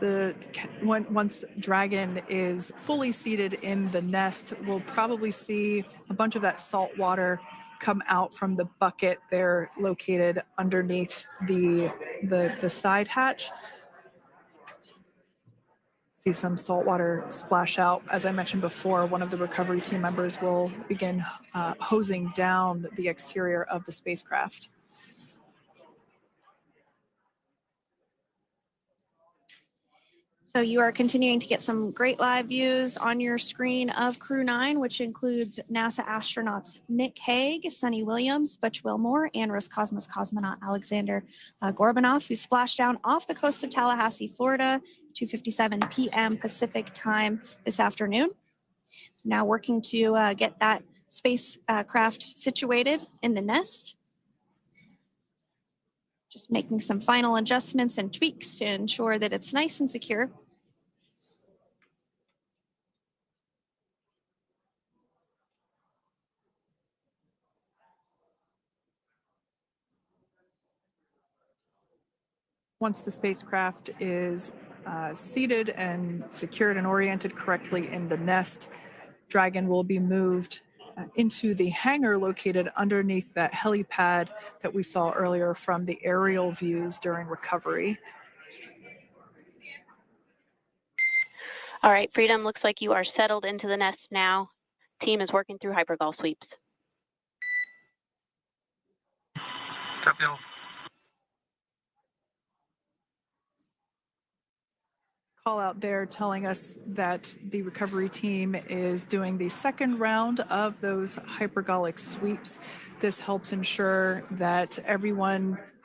Dragon is fully seated in the nest, we'll probably see a bunch of that salt water come out from the bucket there located underneath the side hatch. See some salt water splash out. As I mentioned before, one of the recovery team members will begin hosing down the exterior of the spacecraft. So you are continuing to get some great live views on your screen of Crew 9, which includes NASA astronauts Nick Hague, Sunita Williams, Butch Wilmore, and Roscosmos cosmonaut Alexander Gorbanov, who splashed down off the coast of Tallahassee, Florida, 2:57 p.m. Pacific time this afternoon. Now working to get that spacecraft situated in the nest. Just making some final adjustments and tweaks to ensure that it's nice and secure. Once the spacecraft is seated and secured and oriented correctly in the nest, Dragon will be moved into the hangar located underneath that helipad that we saw earlier from the aerial views during recovery. All right, Freedom, looks like you are settled into the nest now. Team is working through hypergol sweeps. Copy all. Call out there telling us that the recovery team is doing the second round of those hypergolic sweeps. This helps ensure that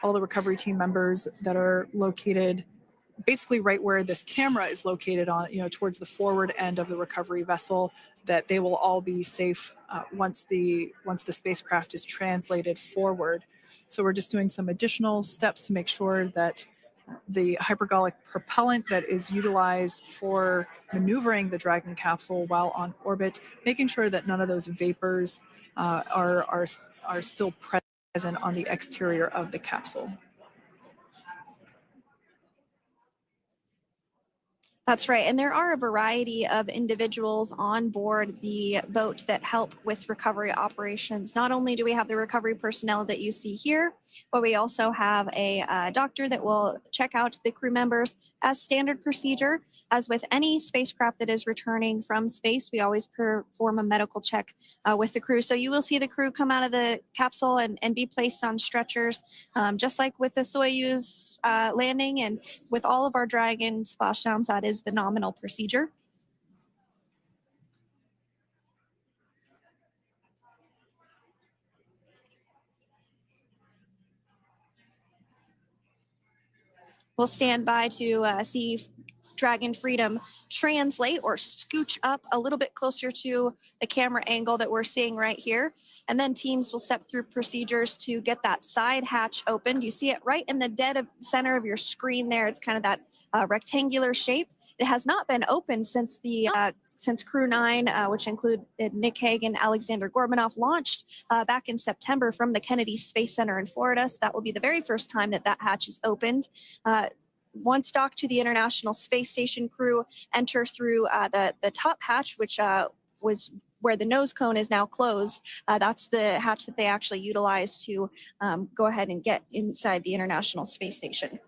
all the recovery team members that are located basically right where this camera is located on, towards the forward end of the recovery vessel, that they will all be safe once the spacecraft is translated forward. So we're just doing some additional steps to make sure that the hypergolic propellant that is utilized for maneuvering the Dragon capsule while on orbit, making sure that none of those vapors are still present on the exterior of the capsule. That's right. And there are a variety of individuals on board the boat that help with recovery operations. Not only do we have the recovery personnel that you see here, but we also have a doctor that will check out the crew members as standard procedure. As with any spacecraft that is returning from space, we always perform a medical check with the crew. So you will see the crew come out of the capsule and be placed on stretchers, just like with the Soyuz landing and with all of our Dragon splashdowns. That is the nominal procedure. We'll stand by to see Dragon Freedom translate or scooch up a little bit closer to the camera angle that we're seeing right here. And then teams will step through procedures to get that side hatch opened. You see it right in the dead center of your screen there. It's kind of that rectangular shape. It has not been opened since Crew 9, which include Nick Hague and Alexander Gorbanov, launched back in September from the Kennedy Space Center in Florida. So that will be the very first time that hatch is opened. Once docked to the International Space Station, crew enter through the top hatch, which was where the nose cone is now closed. That's the hatch that they actually utilize to go ahead and get inside the International Space Station.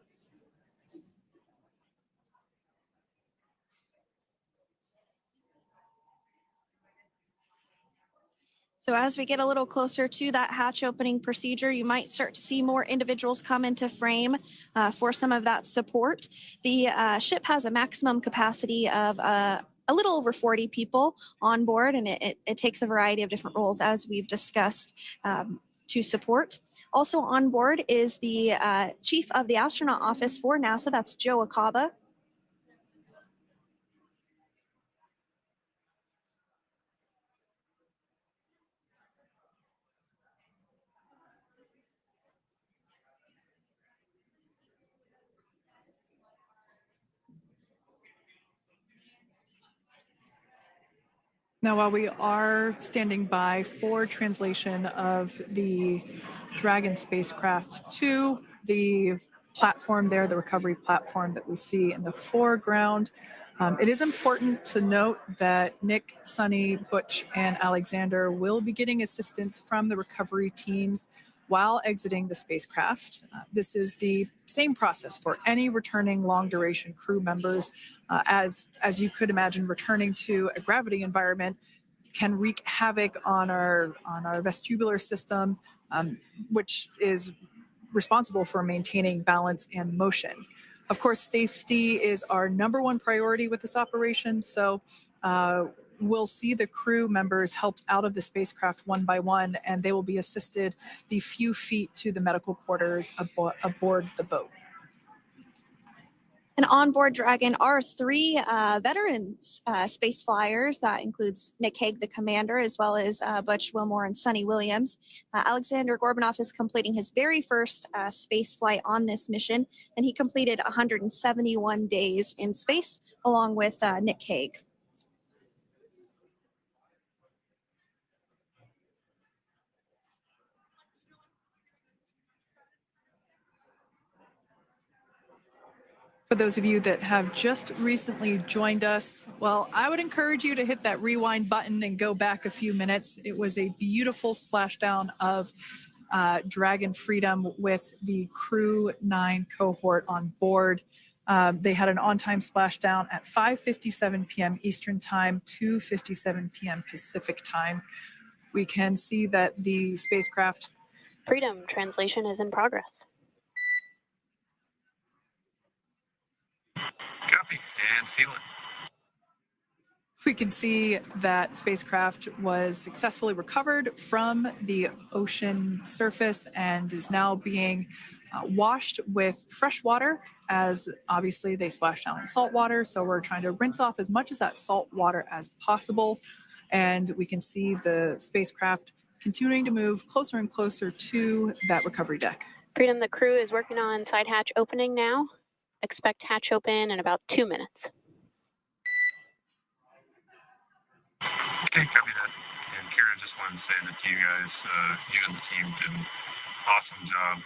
So as we get a little closer to that hatch opening procedure, you might start to see more individuals come into frame for some of that support. The ship has a maximum capacity of a little over 40 people on board, and it takes a variety of different roles, as we've discussed, to support. Also on board is the chief of the astronaut office for NASA, that's Joe Acaba. Now, while we are standing by for translation of the Dragon spacecraft to the platform there, the recovery platform that we see in the foreground, it is important to note that Nick, Sunny, Butch, and Alexander will be getting assistance from the recovery teams while exiting the spacecraft. This is the same process for any returning long-duration crew members. As you could imagine, returning to a gravity environment can wreak havoc on our vestibular system, which is responsible for maintaining balance and motion. Of course, safety is our #1 priority with this operation, so we'll see the crew members helped out of the spacecraft one by one, and they will be assisted the few feet to the medical quarters aboard the boat. And on board Dragon are 3 veteran space flyers. That includes Nick Hague, the commander, as well as Butch Wilmore and Sunny Williams. Alexander Gorbunov is completing his very first space flight on this mission, and he completed 171 days in space along with Nick Hague. For those of you that have just recently joined us, well, I would encourage you to hit that rewind button and go back a few minutes. It was a beautiful splashdown of Dragon Freedom with the Crew 9 cohort on board. They had an on-time splashdown at 5:57 p.m. Eastern Time, 2:57 p.m. Pacific Time. We can see that the spacecraft... Freedom translation is in progress. Copy, and seal it. We can see that spacecraft was successfully recovered from the ocean surface and is now being washed with fresh water, as obviously they splashed down in salt water. So we're trying to rinse off as much of that salt water as possible. And we can see the spacecraft continuing to move closer and closer to that recovery deck. Freedom, the crew is working on side hatch opening now. Expect hatch open in about 2 minutes. Okay, copy that. And Kira, just wanted to say that you guys, you and the team did an awesome job,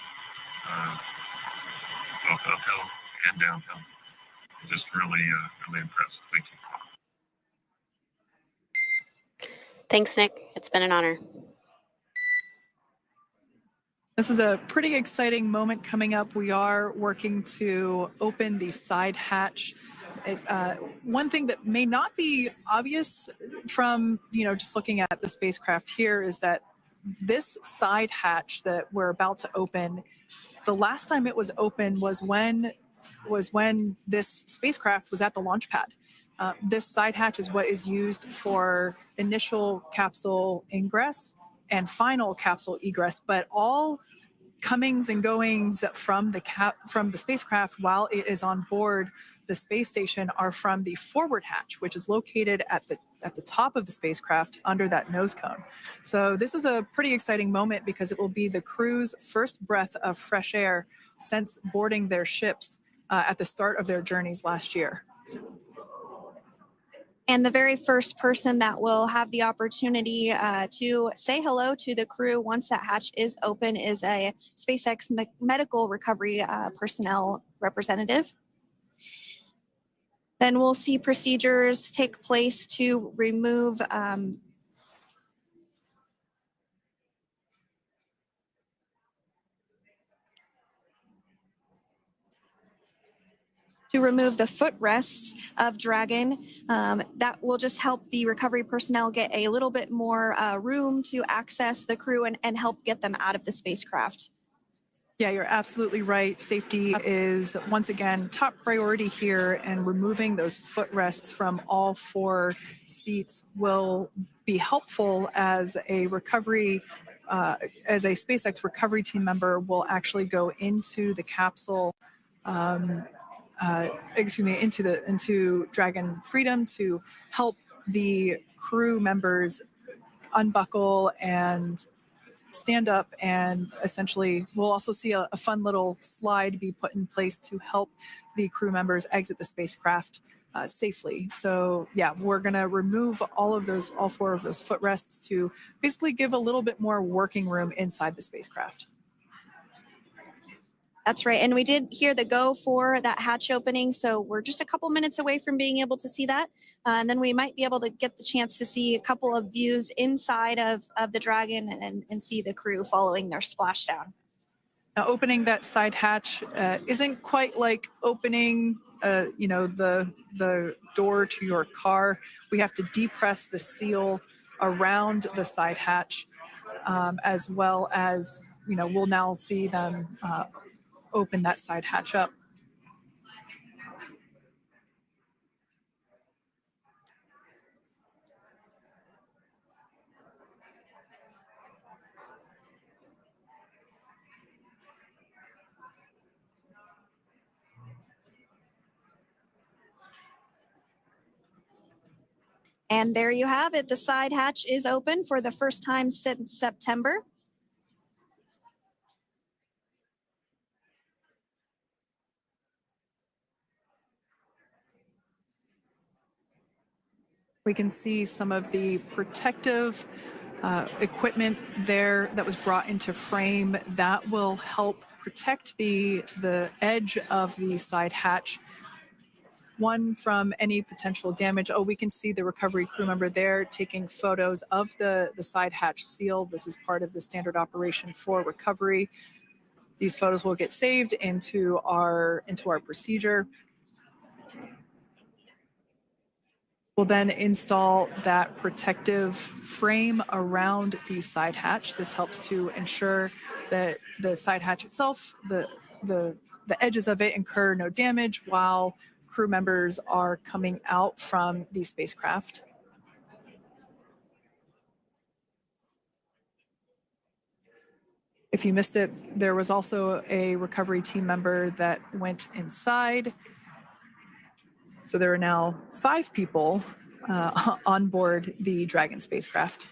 both uphill and downhill. Just really, really impressed. Thank you. Thanks, Nick. It's been an honor. This is a pretty exciting moment coming up. We are working to open the side hatch. One thing that may not be obvious from, just looking at the spacecraft here is that this side hatch that we're about to open, the last time it was open was when this spacecraft was at the launch pad. This side hatch is what is used for initial capsule ingress and final capsule egress, but all comings and goings from the spacecraft while it is on board the space station are from the forward hatch, which is located at the top of the spacecraft under that nose cone. So this is a pretty exciting moment because it will be the crew's first breath of fresh air since boarding their ships at the start of their journeys last year. And the very first person that will have the opportunity to say hello to the crew once that hatch is open is a SpaceX medical recovery personnel representative. Then we'll see procedures take place to remove the footrests of Dragon. That will just help the recovery personnel get a little bit more room to access the crew and help get them out of the spacecraft. Yeah, you're absolutely right. Safety is, once again, top priority here, and removing those footrests from all 4 seats will be helpful as a recovery, as a SpaceX recovery team member will actually go into the capsule, into Dragon Freedom to help the crew members unbuckle and stand up, and essentially we'll also see a fun little slide be put in place to help the crew members exit the spacecraft safely. So yeah, we're going to remove all 4 of those footrests to basically give a little bit more working room inside the spacecraft. That's right. And we did hear the go for that hatch opening. So we're just a couple minutes away from being able to see that. And then we might be able to get the chance to see a couple of views inside of the Dragon and see the crew following their splashdown. Now, opening that side hatch isn't quite like opening, the door to your car. We have to depress the seal around the side hatch, as well as, we'll now see them open that side hatch up. And there you have it. The side hatch is open for the first time since September. We can see some of the protective equipment there that was brought into frame that will help protect the edge of the side hatch, one from any potential damage. Oh, we can see the recovery crew member there taking photos of the side hatch seal. This is part of the standard operation for recovery. These photos will get saved into our procedure. We'll then install that protective frame around the side hatch. This helps to ensure that the side hatch itself, the edges of it, incur no damage while crew members are coming out from the spacecraft. If you missed it, there was also a recovery team member that went inside. So there are now 5 people on board the Dragon spacecraft.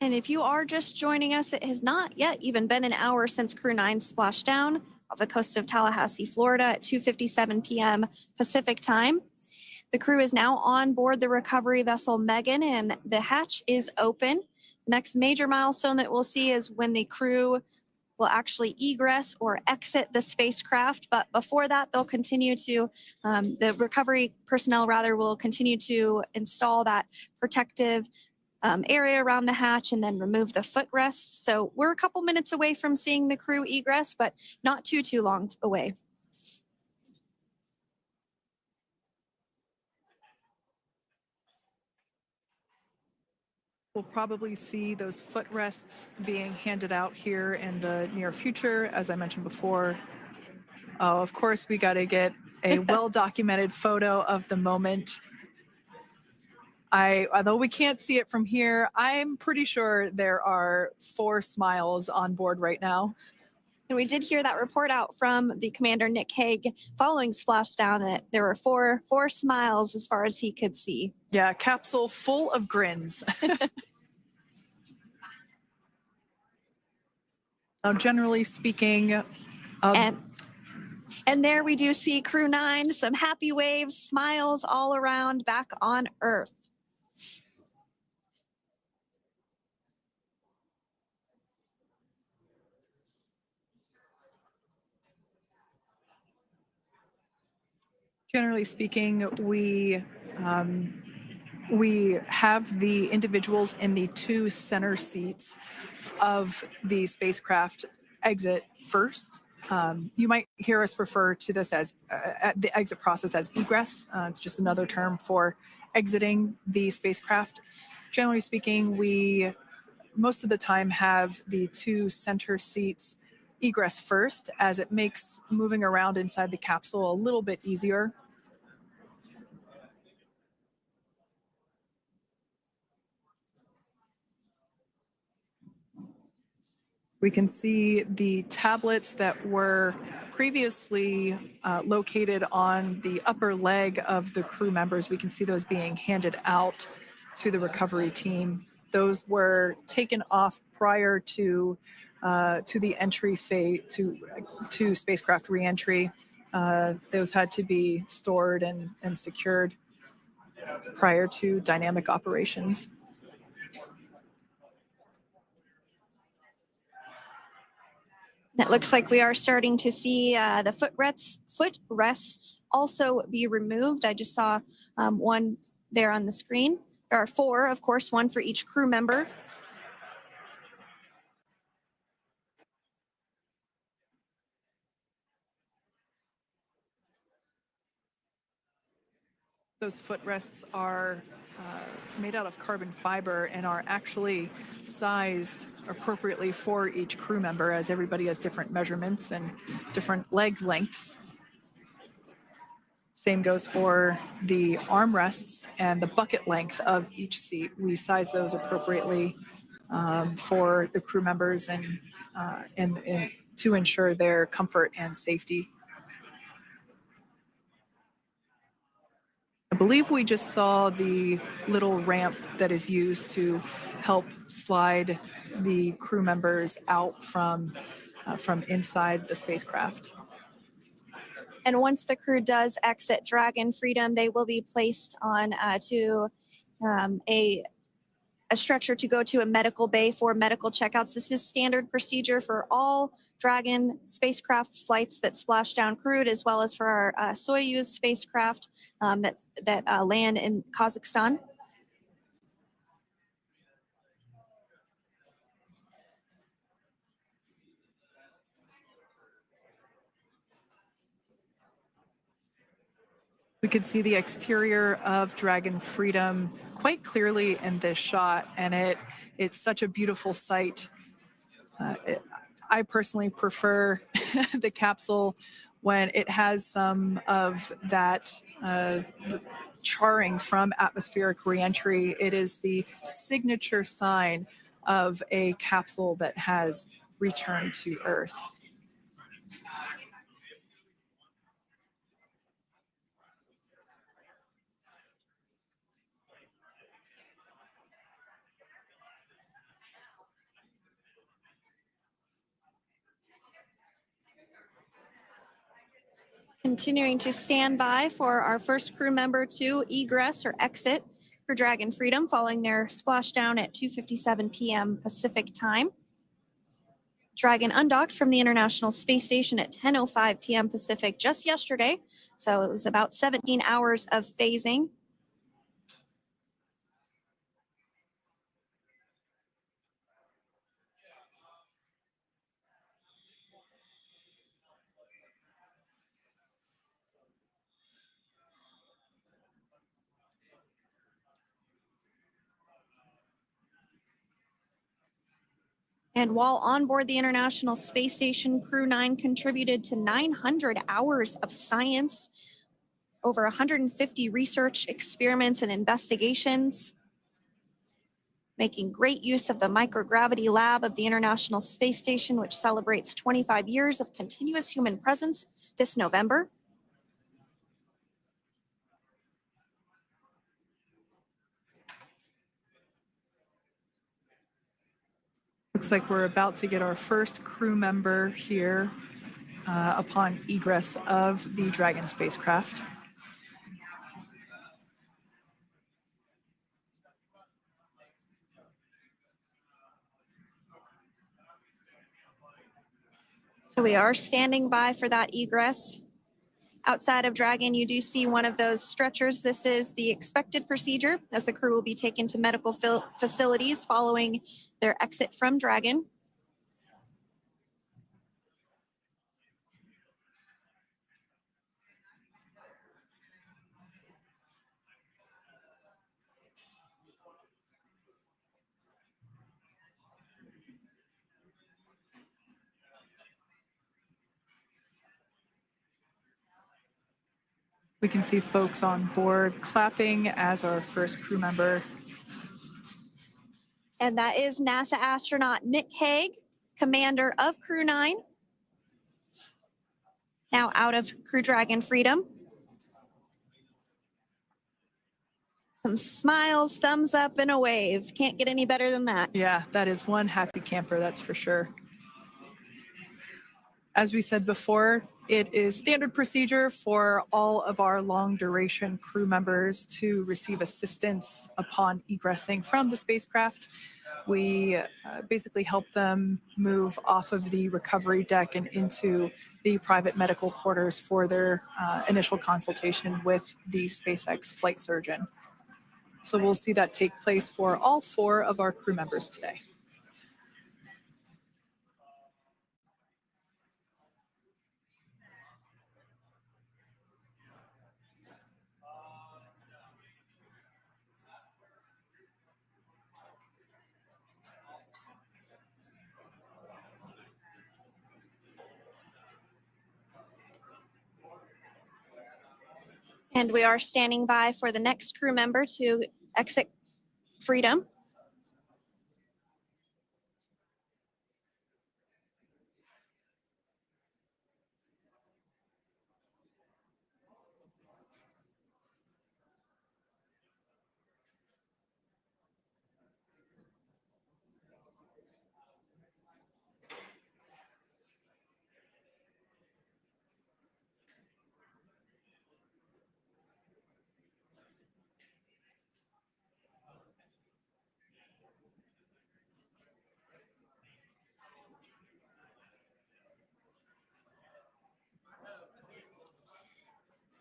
And if you are just joining us, it has not yet even been an hour since Crew 9 splashed down off the coast of Tallahassee, Florida at 2:57 p.m. Pacific time. The crew is now on board the recovery vessel Megan, and the hatch is open. The next major milestone that we'll see is when the crew will actually egress or exit the spacecraft. But before that, they'll continue to, the recovery personnel rather, will continue to install that protective area around the hatch and then remove the footrests. So we're a couple minutes away from seeing the crew egress, but not too long away. We'll probably see those footrests being handed out here in the near future, as I mentioned before. Oh, of course, we got to get a well-documented photo of the moment. Although we can't see it from here, I'm pretty sure there are 4 smiles on board right now. And we did hear that report out from the commander, Nick Hague, following splashdown that there were four smiles as far as he could see. Yeah, capsule full of grins. Now, generally speaking, and there we do see Crew 9, some happy waves, smiles all around back on Earth. Generally speaking, we have the individuals in the 2 center seats of the spacecraft exit first. You might hear us refer to this as the exit process as egress. It's just another term for exiting the spacecraft. Generally speaking, we most of the time have the 2 center seats egress first, as it makes moving around inside the capsule a little bit easier. We can see the tablets that were previously located on the upper leg of the crew members. We can see those being handed out to the recovery team. Those were taken off prior to the entry phase to spacecraft reentry. Those had to be stored and secured prior to dynamic operations. It looks like we are starting to see the footrests also be removed. I just saw one there on the screen. There are 4, of course, 1 for each crew member. Those footrests are made out of carbon fiber and are actually sized appropriately for each crew member, as everybody has different measurements and different leg lengths. Same goes for the armrests and the bucket length of each seat. We size those appropriately for the crew members and to ensure their comfort and safety. I believe we just saw the little ramp that is used to help slide the crew members out from inside the spacecraft. And once the crew does exit Dragon Freedom, they will be placed on to a stretcher to go to a medical bay for medical checkouts. This is standard procedure for all Dragon spacecraft flights that splash down crewed, as well as for our Soyuz spacecraft that land in Kazakhstan. We could see the exterior of Dragon Freedom quite clearly in this shot, and it's such a beautiful sight. I personally prefer the capsule when it has some of that charring from atmospheric reentry. It is the signature sign of a capsule that has returned to Earth. Continuing to stand by for our first crew member to egress or exit for Dragon Freedom following their splashdown at 2:57 p.m. Pacific time. Dragon undocked from the International Space Station at 10:05 p.m. Pacific just yesterday, so it was about 17 hours of phasing. And while on board the International Space Station, Crew 9 contributed to 900 hours of science, over 150 research experiments and investigations, making great use of the microgravity lab of the International Space Station, which celebrates 25 years of continuous human presence this November. Looks like we're about to get our first crew member here upon egress of the Dragon spacecraft. So we are standing by for that egress. Outside of Dragon, you do see one of those stretchers. This is the expected procedure as the crew will be taken to medical facilities following their exit from Dragon. We can see folks on board clapping as our first crew member. And that is NASA astronaut Nick Hague, commander of Crew 9. Now out of Crew Dragon Freedom. Some smiles, thumbs up, and a wave. Can't get any better than that. Yeah, that is one happy camper, that's for sure. As we said before, it is standard procedure for all of our long duration crew members to receive assistance upon egressing from the spacecraft. We basically help them move off of the recovery deck and into the private medical quarters for their initial consultation with the SpaceX flight surgeon. So we'll see that take place for all 4 of our crew members today. And we are standing by for the next crew member to exit Freedom.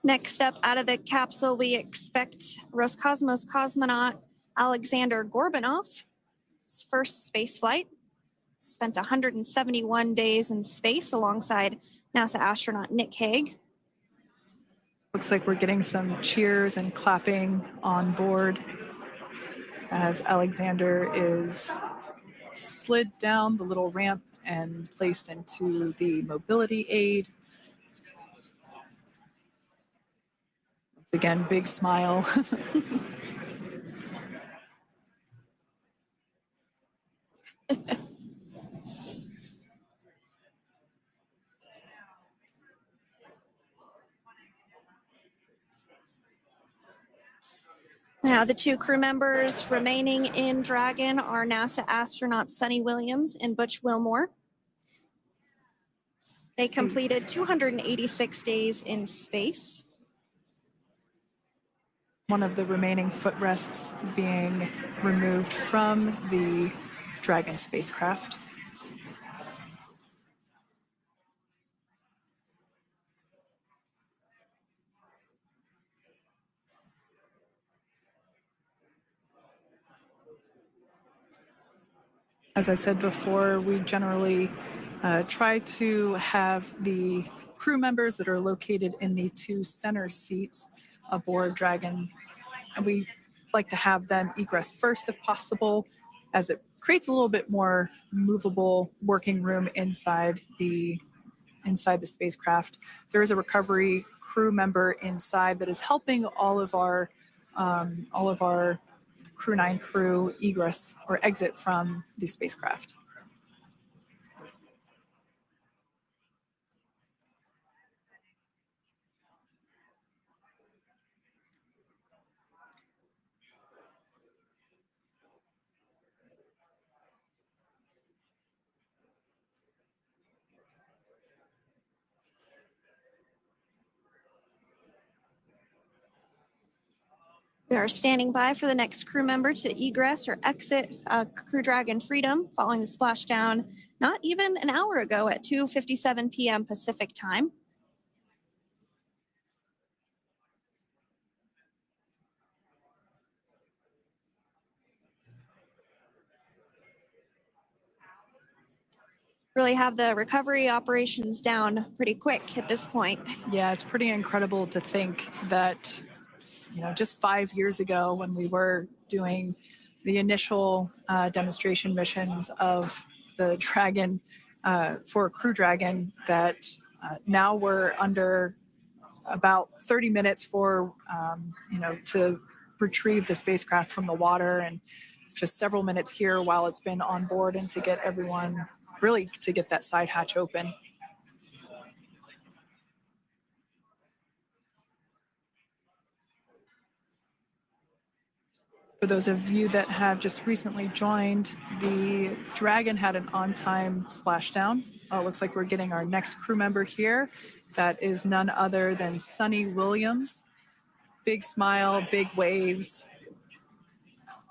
Next up out of the capsule, we expect Roscosmos cosmonaut Alexander Gorbanov. His first space flight. Spent 171 days in space alongside NASA astronaut Nick Hague. Looks like we're getting some cheers and clapping on board as Alexander is slid down the little ramp and placed into the mobility aid. Once again, big smile. Now, the 2 crew members remaining in Dragon are NASA astronauts Sunny Williams and Butch Wilmore. They completed 286 days in space. One of the remaining footrests being removed from the Dragon spacecraft. As I said before, we generally try to have the crew members that are located in the 2 center seats aboard Dragon. And we like to have them egress first if possible, as it creates a little bit more movable working room inside the spacecraft. There is a recovery crew member inside that is helping all of our Crew 9 crew egress or exit from the spacecraft. We are standing by for the next crew member to egress or exit Crew Dragon Freedom following the splashdown not even an hour ago at 2:57 p.m. Pacific time. Really have the recovery operations down pretty quick at this point. Yeah, it's pretty incredible to think that, just 5 years ago when we were doing the initial demonstration missions of the Dragon for Crew Dragon, that now we're under about 30 minutes for, to retrieve the spacecraft from the water, and just several minutes here while it's been on board, and to get everyone, really to get that side hatch open. For those of you that have just recently joined, the Dragon had an on-time splashdown. Looks like we're getting our next crew member here. That is none other than Sunita Williams. Big smile, big waves.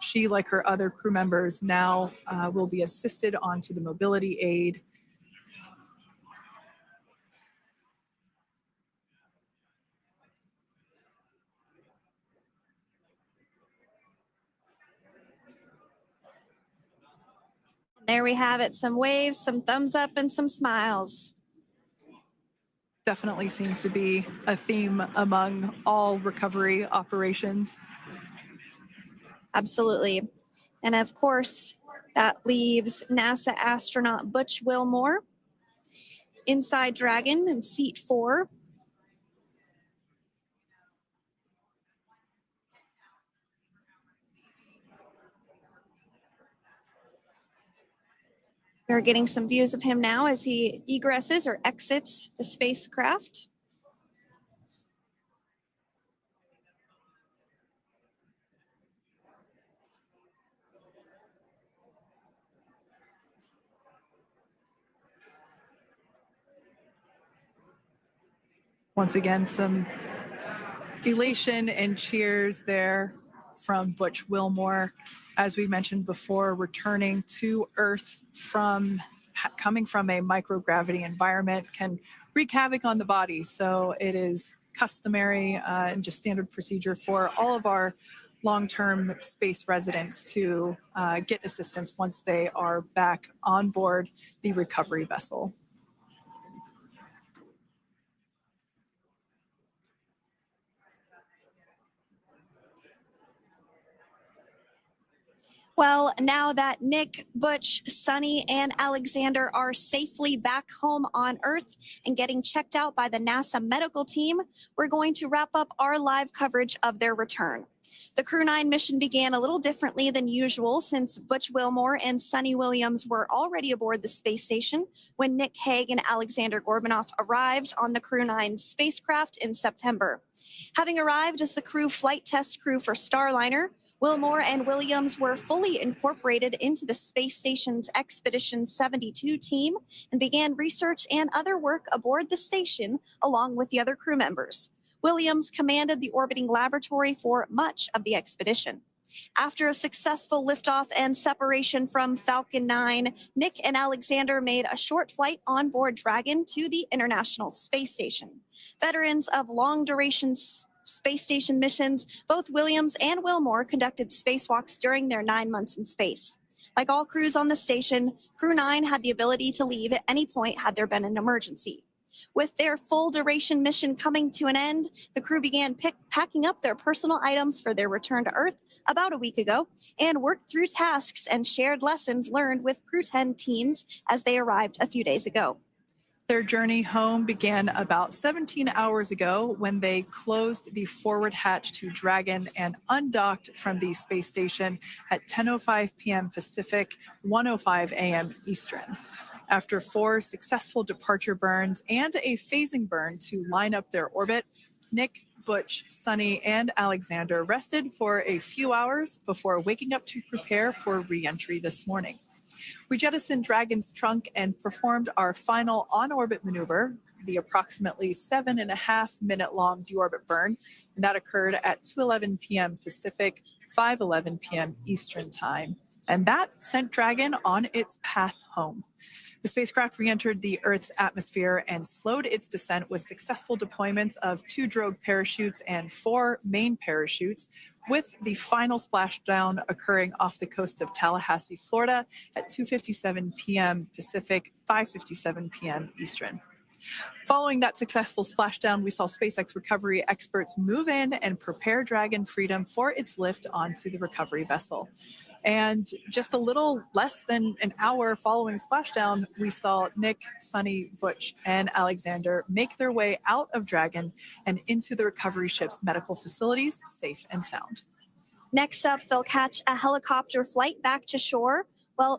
She, like her other crew members, now will be assisted onto the mobility aid. There we have it, some waves, some thumbs up, and some smiles. Definitely seems to be a theme among all recovery operations. Absolutely. And of course, that leaves NASA astronaut Butch Wilmore inside Dragon in seat 4. We're getting some views of him now as he egresses or exits the spacecraft. Once again, some elation and cheers there from Butch Wilmore. As we mentioned before, returning to Earth coming from a microgravity environment can wreak havoc on the body. So it is customary and just standard procedure for all of our long-term space residents to get assistance once they are back on board the recovery vessel. Well, now that Nick, Butch, Sunny, and Alexander are safely back home on Earth and getting checked out by the NASA medical team, we're going to wrap up our live coverage of their return. The Crew 9 mission began a little differently than usual since Butch Wilmore and Sunny Williams were already aboard the space station when Nick Hague and Alexander Gorbunoff arrived on the Crew 9 spacecraft in September. Having arrived as the crew flight test crew for Starliner, Wilmore and Williams were fully incorporated into the space station's Expedition 72 team and began research and other work aboard the station along with the other crew members. Williams commanded the orbiting laboratory for much of the expedition. After a successful liftoff and separation from Falcon 9, Nick and Alexander made a short flight on board Dragon to the International Space Station. Veterans of long-duration space station missions, both Williams and Wilmore conducted spacewalks during their 9 months in space. Like all crews on the station, Crew 9 had the ability to leave at any point had there been an emergency. With their full duration mission coming to an end, the crew began packing up their personal items for their return to Earth about a week ago and worked through tasks and shared lessons learned with Crew 10 teams as they arrived a few days ago. Their journey home began about 17 hours ago when they closed the forward hatch to Dragon and undocked from the space station at 10:05 p.m. Pacific, 1:05 a.m. Eastern. After 4 successful departure burns and a phasing burn to line up their orbit, Nick, Butch, Sunny, and Alexander rested for a few hours before waking up to prepare for re-entry this morning. We jettisoned Dragon's trunk and performed our final on-orbit maneuver, the approximately 7.5-minute-long deorbit burn, and that occurred at 2:11 p.m. Pacific, 5:11 p.m. Eastern Time. And that sent Dragon on its path home. The spacecraft re-entered the Earth's atmosphere and slowed its descent with successful deployments of 2 drogue parachutes and 4 main parachutes, with the final splashdown occurring off the coast of Tallahassee, Florida at 2:57 p.m. Pacific, 5:57 p.m. Eastern. Following that successful splashdown, we saw SpaceX recovery experts move in and prepare Dragon Freedom for its lift onto the recovery vessel. And just a little less than an hour following splashdown, we saw Nick, Sunny, Butch, and Alexander make their way out of Dragon and into the recovery ship's medical facilities, safe and sound. Next up, they'll catch a helicopter flight back to shore,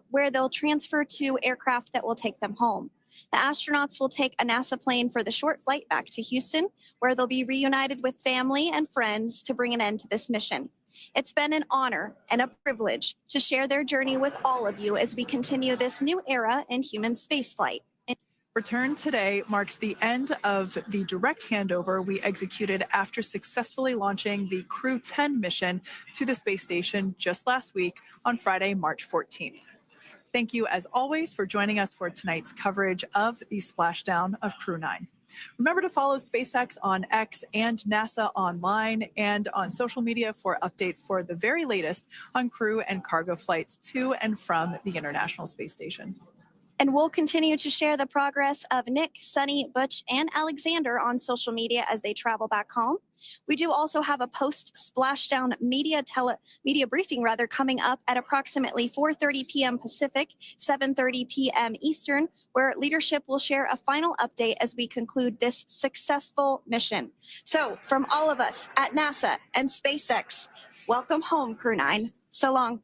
where they'll transfer to aircraft that will take them home. The astronauts will take a NASA plane for the short flight back to Houston, where they'll be reunited with family and friends to bring an end to this mission. It's been an honor and a privilege to share their journey with all of you as we continue this new era in human spaceflight. Return today marks the end of the direct handover we executed after successfully launching the Crew 10 mission to the space station just last week on Friday, March 14th. Thank you, as always, for joining us for tonight's coverage of the splashdown of Crew 9. Remember to follow SpaceX on X and NASA online and on social media for updates for the very latest on crew and cargo flights to and from the International Space Station. And we'll continue to share the progress of Nick, Sunny, Butch, and Alexander on social media as they travel back home. We do also have a post-splashdown media briefing coming up at approximately 4:30 p.m. Pacific, 7:30 p.m. Eastern, where leadership will share a final update as we conclude this successful mission. So from all of us at NASA and SpaceX, welcome home, Crew 9. So long.